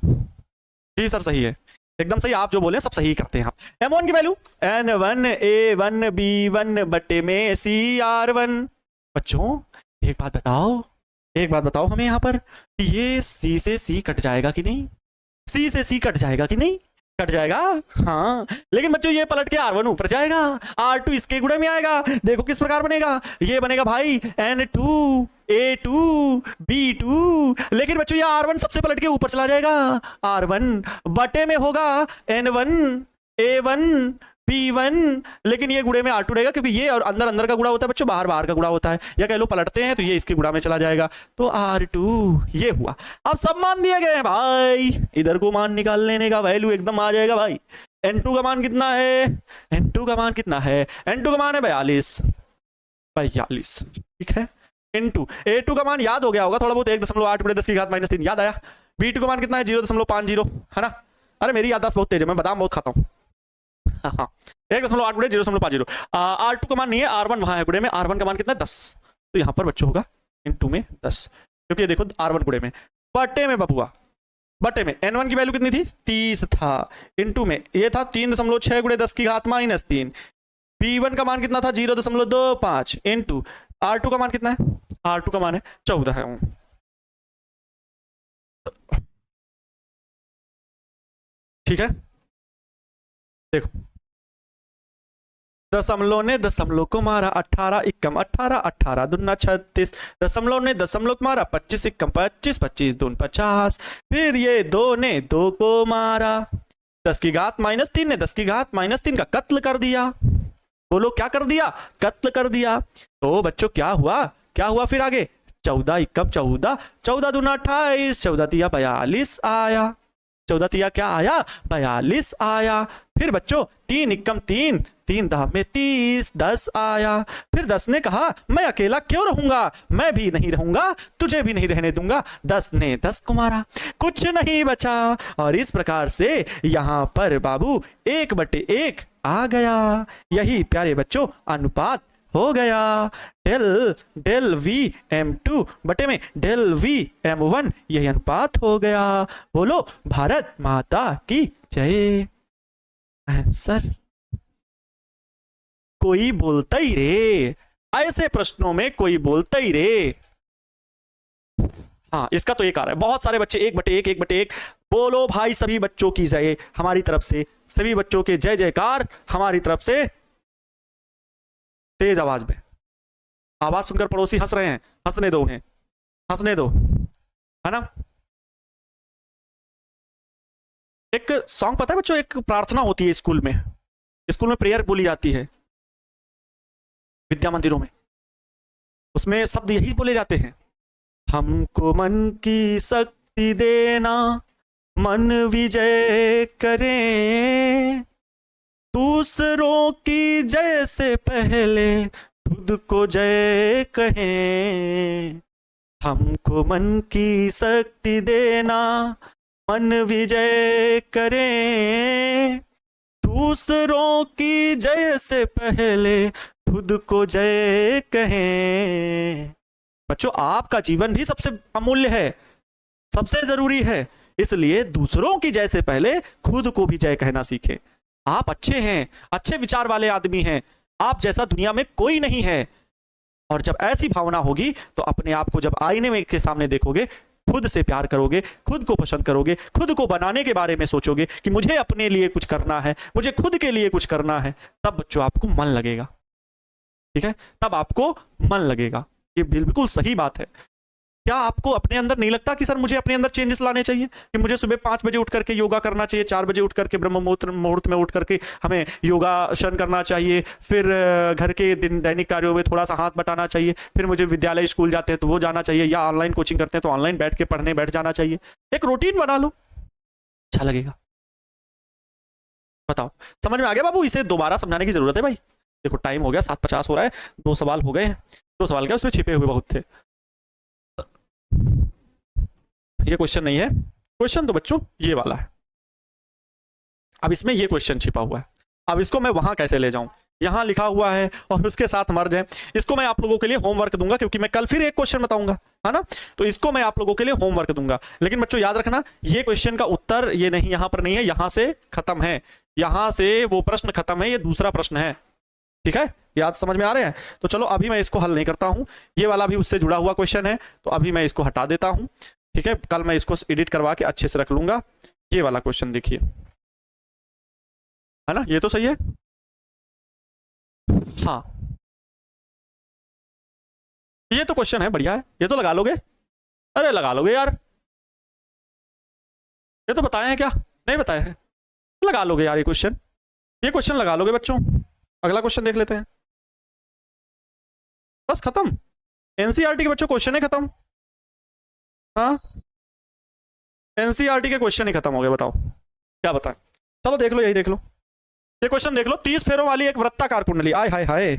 Speaker 1: जी सर सही है, एकदम सही, आप जो बोले सब सही करते हैं आप। M1 की वैल्यू N1 A1 B1 बटे में CR1। बच्चों एक बात बताओ हमें यहाँ पर, ये C से C कट जाएगा कि नहीं? C से C कट जाएगा कि नहीं? कट जाएगा, हाँ। लेकिन बच्चों ये पलट के R1 ऊपर जाएगा, R2 इसके गुणे में आएगा। देखो किस प्रकार बनेगा, ये बनेगा भाई N2 A2 B2। लेकिन बच्चों ये R1 सबसे पलट के ऊपर चला जाएगा, R1 बटे में होगा N1 A1 B1। लेकिन ये गुणे में R2 रहेगा, क्योंकि ये और अंदर का गुणा होता है बच्चों, बाहर का गुणा होता है। या कह लो पलटते हैं तो ये इसके गुणा में चला जाएगा, तो R2 ये हुआ। अब सब मान दिए गए हैं भाई, इधर को मान निकाल लेने का वैल्यू एकदम आ जाएगा भाई। N2 का मान कितना है? N2 का मान कितना है? N2 का मान है 42, ठीक है। इंटू A2 का मान याद हो गया होगा थोड़ा बहुत, 1.8 × 10 की घात -3 याद आया। B2 का मान कितना है? 0.50, है ना? अरे मेरी याददाश्त बहुत तेज है, मैं बादाम बहुत खाता हूँ। हाँ, 1.8 × 0.50। R2 का मान नहीं है, R1 वहां है गुणे में। R1 का मान कितना है? 10। तो यहां पर बच्चों होगा इंटू में 10, क्योंकि ये देखो R1 गुणे में, बटे में बबुआ, बटे में N1 की वैल्यू कितनी थी? 30 था, इंटू में ये था 3.6 × 10 की घात -3। B1 का मान कितना था? 0.25 इंटू R2 का मान कितना है? R2 का मान है 14 है। ठीक है, देखो दशमलव ने दशमलव को मारा 18 इक्कम 18, 18 दूना 36, दशमलव ने दशमलव को मारा 25 इक्कम 25, 25 दून 50, फिर ये 2 ने 2 को मारा 10 की घात -3 ने 10 की घात -3 का कत्ल कर दिया। बोलो क्या कर दिया? कत्ल कर दिया। तो बच्चों क्या हुआ फिर आगे? 14 इक्कम 14, 14 दूना 28, 14 तिया 42 आया। 14 तिया क्या आया? 42 आया। फिर बच्चों 3 इक्कम 3, 3 दहा में 30, 10 आया। फिर 10 ने कहा मैं अकेला क्यों रहूंगा, मैं भी नहीं रहूंगा, तुझे भी नहीं रहने दूंगा। 10 ने 10 को मारा, कुछ नहीं बचा। और इस प्रकार से यहां पर बाबू 1/1 आ गया। यही प्यारे बच्चों अनुपात हो गया। डेल V M2 बटे में डेल V M1, यही अनुपात हो गया। बोलो भारत माता की जय। आंसर कोई बोलता ही रे, ऐसे प्रश्नों में कोई बोलता ही रे। हाँ इसका तो एक आ रहा है, बहुत सारे बच्चे 1/1 बोलो भाई। सभी बच्चों की जय हमारी तरफ से, सभी बच्चों के जय जयकार हमारी तरफ से। तेज आवाज में, आवाज सुनकर पड़ोसी हंस रहे हैं, हंसने दो उन्हें, हंसने दो, है ना। एक सॉन्ग पता है बच्चों, एक प्रार्थना होती है स्कूल में प्रेयर बोली जाती है विद्या मंदिरों में। उसमें शब्द यही बोले जाते हैं, हमको मन की शक्ति देना, मन विजय करें, दूसरों की जय से पहले खुद को जय कहें। हमको मन की शक्ति देना, मन विजय करें, दूसरों की जय से पहले खुद को जय कहें। बच्चों आपका जीवन भी सबसे अमूल्य है, सबसे जरूरी है, इसलिए दूसरों की जय से पहले खुद को भी जय कहना सीखें। आप अच्छे हैं, अच्छे विचार वाले आदमी हैं, आप जैसा दुनिया में कोई नहीं है। और जब ऐसी भावना होगी तो अपने आप को जब आईने में के सामने देखोगे, खुद से प्यार करोगे, खुद को पसंद करोगे, खुद को बनाने के बारे में सोचोगे कि मुझे अपने लिए कुछ करना है, मुझे खुद के लिए कुछ करना है, तब बच्चों आपको मन लगेगा। ठीक है, तब आपको मन लगेगा। ये बिल्कुल सही बात है। क्या आपको अपने अंदर नहीं लगता कि सर मुझे अपने अंदर चेंजेस लाने चाहिए, कि मुझे सुबह 5 बजे उठ करके योगा करना चाहिए, 4 बजे उठ करके ब्रह्म मुहूर्त में उठ करके हमें योगासन करना चाहिए, फिर घर के दैनिक कार्यों में थोड़ा सा हाथ बटाना चाहिए, फिर मुझे विद्यालय स्कूल जाते हैं तो वो जाना चाहिए, या ऑनलाइन कोचिंग करते हैं तो ऑनलाइन बैठ के पढ़ने बैठ जाना चाहिए। एक रूटीन बना लो, अच्छा लगेगा। बताओ समझ में आ गया बाबू? इसे दोबारा समझाने की जरूरत है भाई। देखो टाइम हो गया, 7:50 हो रहा है, 2 सवाल हो गए हैं। 2 सवाल क्या उसमें छिपे हुए बहुत थे। ये क्वेश्चन नहीं है, क्वेश्चन तो बच्चों ये वाला है। अब इसमें ये क्वेश्चन छिपा हुआ है, अब इसको मैं वहां कैसे ले जाऊं? यहां लिखा हुआ है और उसके साथ मर्ज है। इसको मैं आप लोगों के लिए होमवर्क दूंगा, क्योंकि मैं कल फिर एक क्वेश्चन बताऊंगा, है ना। तो इसको मैं आप लोगों के लिए होमवर्क दूंगा। लेकिन बच्चों याद रखना, ये क्वेश्चन का उत्तर ये नहीं, यहां पर नहीं है, यहां से खत्म है, यहां से वो प्रश्न खत्म है, ये दूसरा प्रश्न है। ठीक है, याद समझ में आ रहे हैं? तो चलो अभी मैं इसको हल नहीं करता हूं, ये वाला भी उससे जुड़ा हुआ क्वेश्चन है, तो अभी मैं इसको हटा देता हूं। ठीक है, कल मैं इसको एडिट करवा के अच्छे से रख लूंगा। ये वाला क्वेश्चन देखिए, है ना, ये तो सही है। हाँ ये तो क्वेश्चन है, बढ़िया है, ये तो लगा लोगे। अरे लगा लोगे यार, ये तो बताए हैं क्या? नहीं बताए हैं, लगा लोगे यार ये क्वेश्चन लगा लोगे बच्चों। अगला क्वेश्चन देख लेते हैं, बस खत्म। एनसीईआरटी के बच्चों क्वेश्चन ही खत्म। हाँ एनसीईआरटी के क्वेश्चन ही खत्म हो गए, बताओ क्या बताएं। चलो देख लो, यही देख लो, ये क्वेश्चन देख लो। 30 फेरों वाली एक वृत्ताकार कुंडली, आय हाय हाय,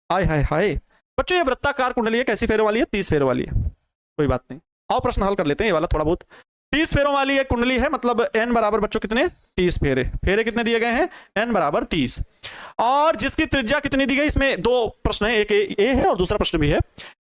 Speaker 1: आय हाय हाय। बच्चों ये वृत्ताकार कुंडली है, कैसी फेरों वाली है? 30 फेरों वाली है। कोई बात नहीं, आओ प्रश्न हल कर लेते हैं ये वाला थोड़ा बहुत। 30 फेरों वाली एक कुंडली है, मतलब n बराबर बच्चों कितने? 30 फेरे। फेरे कितने दिए गए हैं? n बराबर 30। और जिसकी त्रिज्या कितनी दी गई? इसमें 2 प्रश्न है, एक ए है और दूसरा प्रश्न भी है।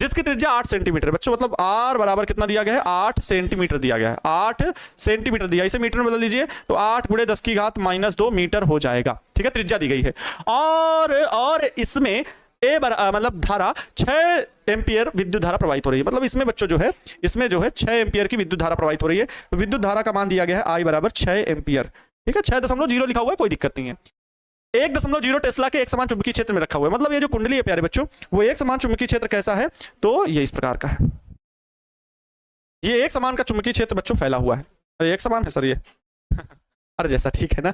Speaker 1: जिसकी त्रिज्या 8 सेंटीमीटर बच्चों, मतलब r बराबर कितना दिया गया है? 8 सेंटीमीटर दिया गया है, 8 सेंटीमीटर दिया, इसे मीटर में बदल लीजिए तो 8 × 10 की घात -2 मीटर हो जाएगा। ठीक है, त्रिज्या दी गई है। और इसमें मतलब धारा 6 एम्पियर विद्युत धारा प्रवाहित हो रही है। मतलब इसमें बच्चों जो है, इसमें जो है 6 एम्पियर की विद्युत धारा प्रवाहित हो रही है। विद्युत धारा का मान दिया गया है I बराबर 6 एम्पियर। ठीक है, 6.0 लिखा हुआ है, कोई दिक्कत नहीं है। 1.0 टेस्ला के एक समान चुंबकीय क्षेत्र में रखा हुआ है। मतलब ये जो कुंडली है प्यारे बच्चों, वो एक समान चुंबकीय क्षेत्र कैसा है, तो ये इस प्रकार का है। ये एक समान का चुंबकीय क्षेत्र बच्चों फैला हुआ है। अरे एक समान है सर ये अरे जैसा ठीक है ना,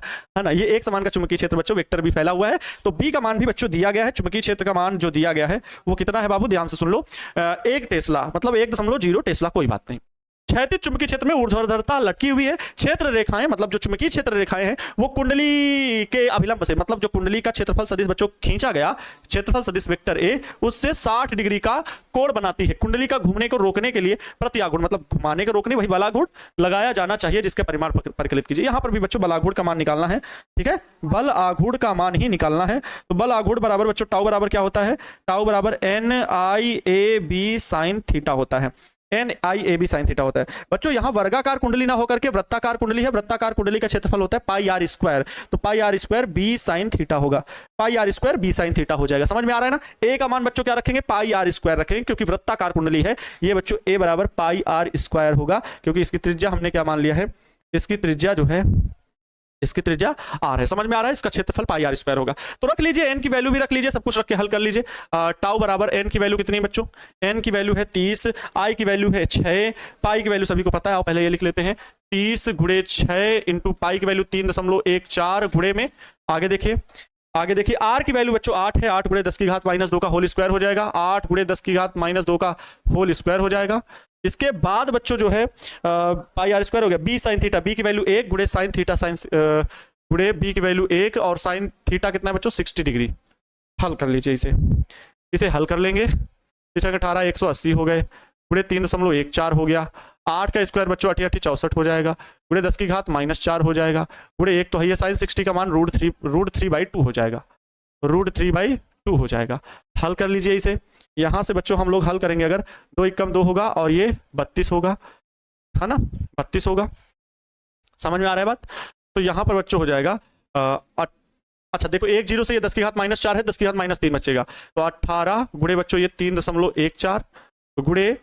Speaker 1: ये एक समान का चुंबकीय क्षेत्र बच्चों, वेक्टर भी फैला हुआ है। तो बी का मान भी बच्चों दिया गया है, चुंबकीय क्षेत्र का मान जो दिया गया है वो कितना है बाबू, ध्यान से सुन लो, 1 टेस्ला, मतलब 1.0 टेस्ला, कोई बात नहीं। क्षैतिज चुंबकीय क्षेत्र में ऊर्ध्वाधरता लटकी हुई है। क्षेत्र रेखाएं, मतलब जो चुंबकीय क्षेत्र रेखाएं हैं वो कुंडली के अभिलंब से, मतलब जो कुंडली का क्षेत्रफल सदिश बच्चों खींचा गया, क्षेत्रफल सदिश वेक्टर ए, उससे 60 डिग्री का कोण बनाती है। कुंडली का घूमने को रोकने के लिए प्रति आघूर्ण, मतलब घुमाने को रोकने, वही बलाघूर्ण लगाया जाना चाहिए, जिसके परिमाण परिकलित कीजिए। यहां पर भी बच्चों बलाघूर्ण का मान निकालना है, ठीक है, बल आघूर्ण का मान ही निकालना है। तो बल आघूर्ण बराबर बच्चों टाउ बराबर क्या होता है, टाउ बराबर NIAB sin थीटा होता है, NIAB sin थीटा होता है। बच्चों यहाँ वर्गाकार कुंडली ना होकर के वृत्ताकार कुंडली है, वृत्ताकार कुंडली का क्षेत्रफल होता है पाई आर स्क्वायर, तो pi r square b sine theta होगा, pi r square b sine theta हो जाएगा। समझ में आ रहा है ना। ए का मान बच्चों क्या रखेंगे, पाई आर स्क्वायर रखेंगे, क्योंकि वृत्ताकार कुंडली है ये बच्चों, ए बराबर पाई आर स्क्वायर होगा, क्योंकि इसकी त्रिज्या हमने क्या मान लिया है, इसकी त्रिज्या जो है, इसकी त्रिज्या आर है। समझ में आ रहा है, इसका क्षेत्रफल पाई आर स्क्वायर होगा। तो रख लीजिए, एन की वैल्यू भी रख लीजिए, सब कुछ रख के हल कर लीजिए। टाउ बराबर एन की वैल्यू कितनी है बच्चों, एन की वैल्यू है 30, आई की वैल्यू है 6, पाई की वैल्यू सभी को पता है, आओ पहले ये लिख लेते हैं, 30 गुणे 6 इंटू पाई की वैल्यू 3.14 गुणे में, आगे देखिए, आगे देखिए, आर की वैल्यू बच्चों 8 है, 8 गुणे 10 की घात -2 का होल स्क्वायर हो जाएगा, 8 गुणे 10 की घात -2 का होल स्क्वायर हो जाएगा। इसके बाद बच्चों जो है पाई आर स्क्वायर हो गया, बी साइन थीटा, बी की वैल्यू 1 गुणे साइन थीटा, साइन गुणे बी की वैल्यू 1 और साइन थीटा कितना है बच्चों 60 डिग्री। हल कर लीजिए इसे हल कर लेंगे, 18 180 हो गए, गुणे 3.14 हो गया, 8 का स्क्वायर बच्चों 8 8 64 हो जाएगा, गुणे 10 की घात -4 हो जाएगा, गुणे 1 तो है साइन 60 का मान √3/2 हो जाएगा, √3/2 हो जाएगा। हल कर लीजिए इसे, यहां से बच्चों हम लोग हल करेंगे, अगर 2 1 कम 2 होगा और ये 32 होगा, है ना, 32 होगा। समझ में आ रहा है बात। तो यहां पर बच्चों हो जाएगा अच्छा देखो, 1 0 से ये 10 की घात -4 है, 10 की घात -3 बचेगा, तो 18 गुणे बच्चों ये 3.14 गुणे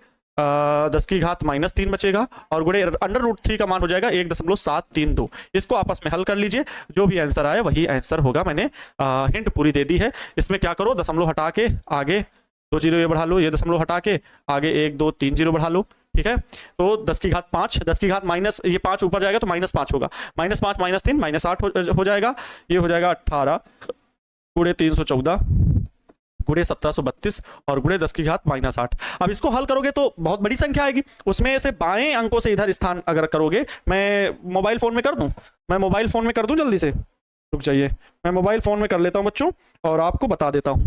Speaker 1: 10 की घात -3 बचेगा, और गुणे √3 का मान हो जाएगा 1.732। इसको आपस में हल कर लीजिए, जो भी आंसर आए वही आंसर होगा। मैंने हिंट पूरी दे दी है। इसमें क्या करो, दशमलव हटा के आगे 2 0 ये बढ़ा लो, ये दशमलव हटा के आगे 1 2 3 0 बढ़ा लो, ठीक है। तो 10 की घात 5, 10 की घात माइनस, ये 5 ऊपर जाएगा तो -5 होगा, -5 -3 -8 हो जाएगा, ये हो जाएगा 18 गुणे 314 गुणे 1732 और गुणे 10 की घात -8। अब इसको हल करोगे तो बहुत बड़ी संख्या आएगी, उसमें से बाएं अंकों से इधर स्थान अगर करोगे, मैं मोबाइल फोन में कर दूं, मैं मोबाइल फोन में कर दूं, जल्दी से रुक जाइए, मैं मोबाइल फोन में कर लेता हूं बच्चों और आपको बता देता हूं,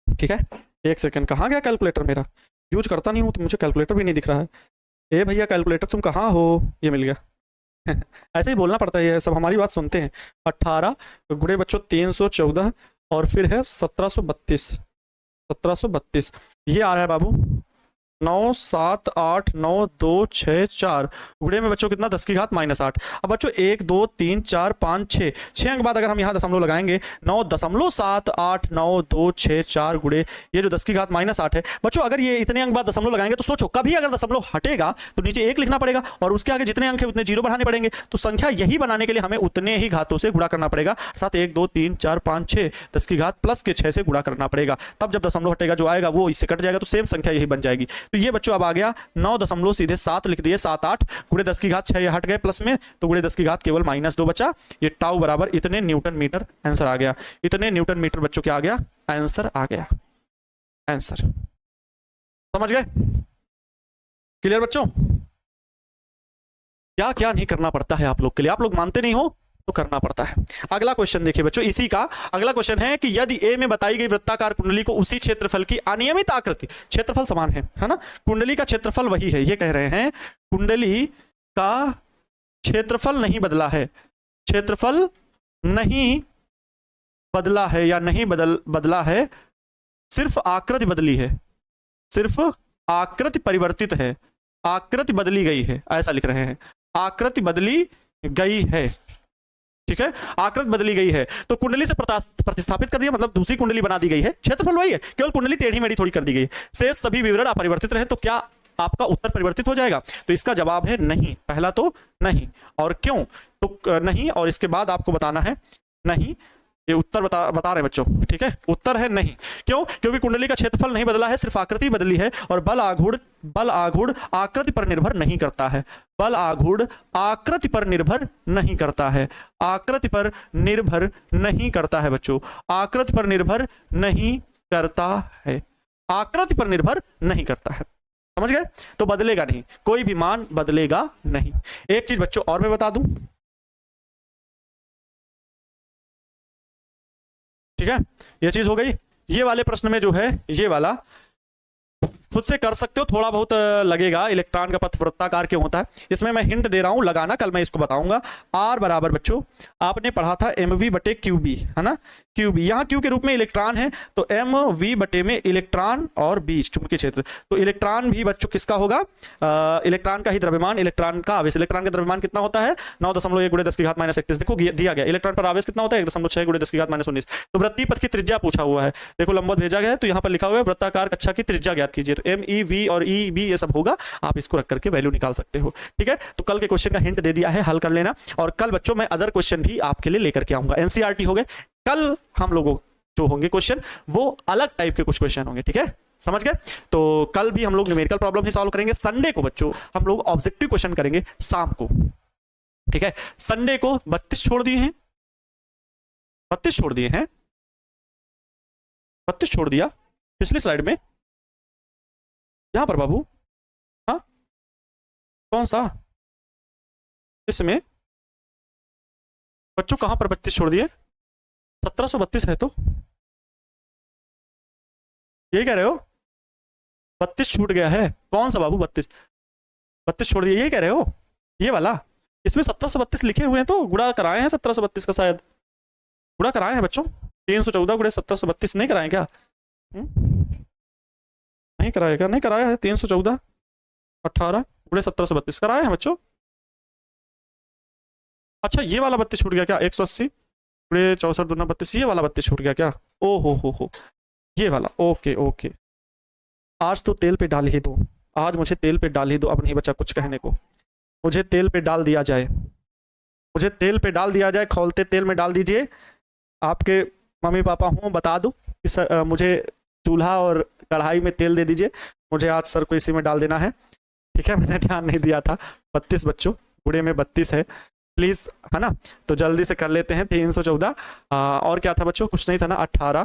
Speaker 1: ठीक है। 1 सेकंड, कहाँ गया कैलकुलेटर, मेरा यूज करता नहीं हूँ तो मुझे कैलकुलेटर भी नहीं दिख रहा है। ए भैया कैलकुलेटर तुम कहाँ हो, ये मिल गया ऐसे ही बोलना पड़ता है, ये सब हमारी बात सुनते हैं। 18 गुणे बच्चों 314 और फिर है 1732, ये आ रहा है बाबू 9 7 8 9 2 6 4 गुणे में बच्चों कितना 10 की घात -8। अब बच्चों 1 2 3 4 5 6 अंक बाद अगर हम यहाँ दशमलव लगाएंगे 9.789 गुणे ये जो 10 की घात -8 है बच्चों, अगर ये इतने अंक बाद दशमलव लगाएंगे तो सोचो कभी अगर दशमलव हटेगा तो नीचे 1 लिखना पड़ेगा और उसके आगे जितने अंक है उतने 0 बढ़ाने पड़ेंगे। तो संख्या यही बनाने के लिए हमें उतने ही घातों से गुणा करना पड़ेगा, साथ 1 2 3 4 5 6 10 की घात प्लस के 6 से गुणा करना पड़ेगा, तब जब दशमलव हटेगा जो आएगा वो इससे कट जाएगा, तो सेम संख्या यही बन जाएगी। तो ये बच्चों अब आ गया 9 दशमलव सीधे 7 लिख दिए, 7 8 गुणे 10 की घात 6 ये हट गए प्लस में, तो गुणे 10 की घात केवल -2 बचा। ये टाउ बराबर इतने न्यूटन मीटर आंसर आ गया, इतने न्यूटन मीटर बच्चों क्या आ गया, आंसर आ गया। आंसर समझ गए, क्लियर बच्चों। क्या क्या नहीं करना पड़ता है आप लोग के लिए, आप लोग मानते नहीं हो तो करना पड़ता है। अगला क्वेश्चन देखिए बच्चों, इसी का अगला क्वेश्चन है कि यदि ए में बताई गई वृत्ताकार कुंडली को उसी क्षेत्रफल की अनियमित आकृति, क्षेत्रफल समान है ना, कुंडली का क्षेत्रफल वही है, ये कह रहे हैं कुंडली का क्षेत्रफल नहीं बदला है, क्षेत्रफल नहीं बदला है या नहीं बदला है, सिर्फ आकृति बदली है, सिर्फ आकृति परिवर्तित है, आकृति बदली गई है, ऐसा लिख रहे हैं, आकृति बदली गई है, ठीक है, आकृति बदली गई है। तो कुंडली से प्रतिस्थापित कर दिया, मतलब दूसरी कुंडली बना दी गई है, क्षेत्रफल वही है, केवल कुंडली टेढ़ी मेढ़ी थोड़ी कर दी गई है, शेष सभी विवरण अपरिवर्तित रहे। तो क्या आपका उत्तर परिवर्तित हो जाएगा? तो इसका जवाब है नहीं, पहला तो नहीं। और क्यों? तो नहीं, और इसके बाद आपको बताना है नहीं। ये उत्तर बता रहे हैं बच्चों, ठीक है, उत्तर है नहीं। क्यों? क्योंकि कुंडली का क्षेत्रफल नहीं बदला है, सिर्फ आकृति बदली है। और बल आघूर्ण आकृति पर निर्भर नहीं करता है। बल आघूर्ण आकृति पर निर्भर नहीं करता है। आकृति पर निर्भर नहीं करता है बच्चों, आकृति पर निर्भर नहीं करता है, आकृति पर निर्भर नहीं करता है। समझ गए? तो बदलेगा नहीं, कोई भी मान बदलेगा नहीं। एक चीज बच्चों और मैं बता दूं, ठीक है, ये चीज हो गई। ये वाले प्रश्न में जो है, ये वाला खुद से कर सकते हो, थोड़ा बहुत लगेगा। इलेक्ट्रॉन का पथ वृत्ताकार क्यों होता है, इसमें मैं हिंट दे रहा हूं, लगाना, कल मैं इसको बताऊंगा। आर बराबर बच्चों आपने पढ़ा था mv बटे क्यूबी, है ना, क्यूबी। यहाँ क्यू के रूप में इलेक्ट्रॉन है, तो mv बटे में इलेक्ट्रॉन और बीच चुंबकीय क्षेत्र। तो इलेक्ट्रॉन भी बच्चों किसका होगा? इलेक्ट्रॉन का ही द्रव्यमान, इलेक्ट्रॉन का आवेश। इलेक्ट्रॉन का द्रव्यमान कितना होता है? 9.1 × 10⁻31। देखो दिया गया। इलेक्ट्रॉन पर आवेश कितना होता है? 1.6 × 10⁻19। तो वृत्तीय पथ की त्रिज्या पूछा हुआ है, देखो लंबवत भेजा गया है, तो यहाँ पर लिखा हुआ है वृत्ताकार कक्षा की त्रिज्या ज्ञात कीजिए। तो MEV और EB ये सब होगा, आप इसको रख करके वैल्यू निकाल सकते हो, ठीक है। तो कल के क्वेश्चन का हिंट दे दिया है, हल कर लेना। और कल बच्चों मैं अदर क्वेश्चन भी आपके लिए लेकर के आऊंगा। NCERT हो गए, कल हम लोगों जो होंगे क्वेश्चन वो अलग टाइप के कुछ क्वेश्चन होंगे, ठीक है, समझ गए। तो कल भी हम लोग न्यूमेरिकल प्रॉब्लम ही सॉल्व करेंगे। संडे को बच्चों हम लोग ऑब्जेक्टिव क्वेश्चन करेंगे शाम को, ठीक है। संडे को 32 छोड़ दिए हैं, 32 छोड़ दिए हैं, 32 छोड़ दिया पिछली स्लाइड में, यहां पर बाबू, हाँ कौन सा, इसमें बच्चों कहां पर 32 छोड़ दिए? 1732 है, तो यही कह रहे हो? 32 छूट गया है, कौन सा बाबू? 32 छोड़ दिए, यही कह रहे हो? ये वाला, इसमें 1732 लिखे हुए हैं, तो गुणा कराए हैं 1732 का, शायद गुणा कराए हैं बच्चों। 314 गुणे 1732 नहीं कराए क्या? नहीं कराएगा, नहीं कराया है। 314 18 गुणे 1732 कराए हैं बच्चों। अच्छा ये वाला 32 छूट गया क्या? 180 गुणे 64 दूना 32, ये वाला 32 छूट गया क्या? ओ हो, ये वाला, ओके ओके। आज तो तेल पे डाल ही दो, आज मुझे तेल पे डाल ही दो, अब नहीं बचा कुछ कहने को। मुझे तेल पे डाल दिया जाए, मुझे तेल पे डाल दिया जाए, खौलते तेल में डाल दीजिए। आपके मम्मी पापा हूँ, बता दो कि मुझे चूल्हा और कढ़ाई में तेल दे दीजिए, मुझे आज सर को इसी में डाल देना है, ठीक है। मैंने ध्यान नहीं दिया था। 32 बच्चों, गुणे में 32 है, प्लीज, है ना। तो जल्दी से कर लेते हैं। 314 और क्या था बच्चों? कुछ नहीं था ना। 18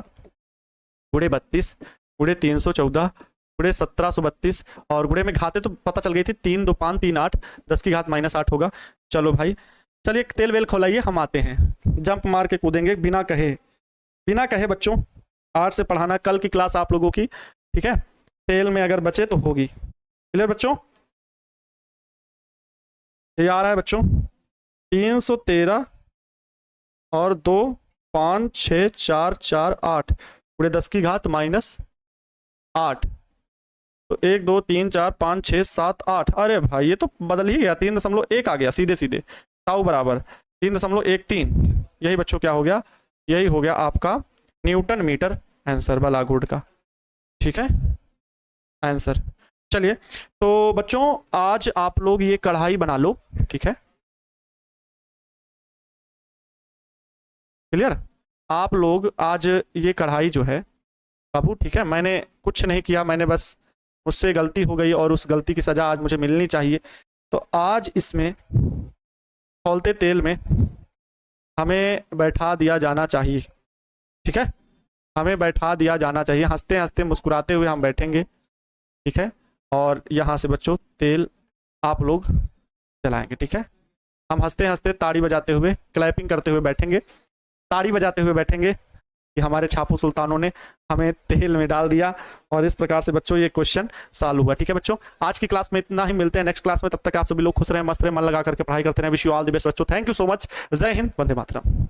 Speaker 1: गुणे 32 गुणे 314 गुणे 1732, और गुणे में घाते तो पता चल गई थी, 3 2 5 3 8, 10 की घात -8 होगा। चलो भाई, चलिए तेल वेल खोलाइए, हम आते हैं। जंप मार के कूदेंगे बिना कहे, बिना कहे बच्चों। आज से पढ़ाना, कल की क्लास आप लोगों की, ठीक है। तेल में अगर बचे तो होगी। क्लियर बच्चों? ये आ रहा है बच्चों 313 और 2 5 6 4 4 8 गुणे 10 की घात -8, तो 1 2 3 4 5 6 7 8। अरे भाई ये तो बदल ही गया, 3.1 आ गया सीधे सीधे। टाउ बराबर 3.13, यही बच्चों क्या हो गया? यही हो गया आपका न्यूटन मीटर आंसर बल आघूर्ण का, ठीक है, आंसर। चलिए तो बच्चों आज आप लोग ये कढ़ाई बना लो, ठीक है, क्लियर। आप लोग आज ये कढ़ाई जो है बाबू, ठीक है, मैंने कुछ नहीं किया, मैंने बस, मुझसे गलती हो गई और उस गलती की सजा आज मुझे मिलनी चाहिए। तो आज इसमें खौलते तेल में हमें बैठा दिया जाना चाहिए, ठीक है, हमें बैठा दिया जाना चाहिए। हंसते हंसते मुस्कुराते हुए हम बैठेंगे, ठीक है, और यहाँ से बच्चों तेल आप लोग जलाएंगे, ठीक है। हम हंसते हंसते ताड़ी बजाते हुए, क्लैपिंग करते हुए बैठेंगे, ताड़ी बजाते हुए बैठेंगे कि हमारे छापू सुल्तानों ने हमें तेल में डाल दिया। और इस प्रकार से बच्चों ये क्वेश्चन सॉल्व हुआ, ठीक है बच्चों। आज की क्लास में इतना ही, मिलते हैं नेक्स्ट क्लास में। तब तक आप सभी लोग खुश रहें, मस्त रहें, मन लगा करके पढ़ाई करते रहें। Wish you all the best बच्चों। Thank you so much. जय हिंद, वंदे मातरम।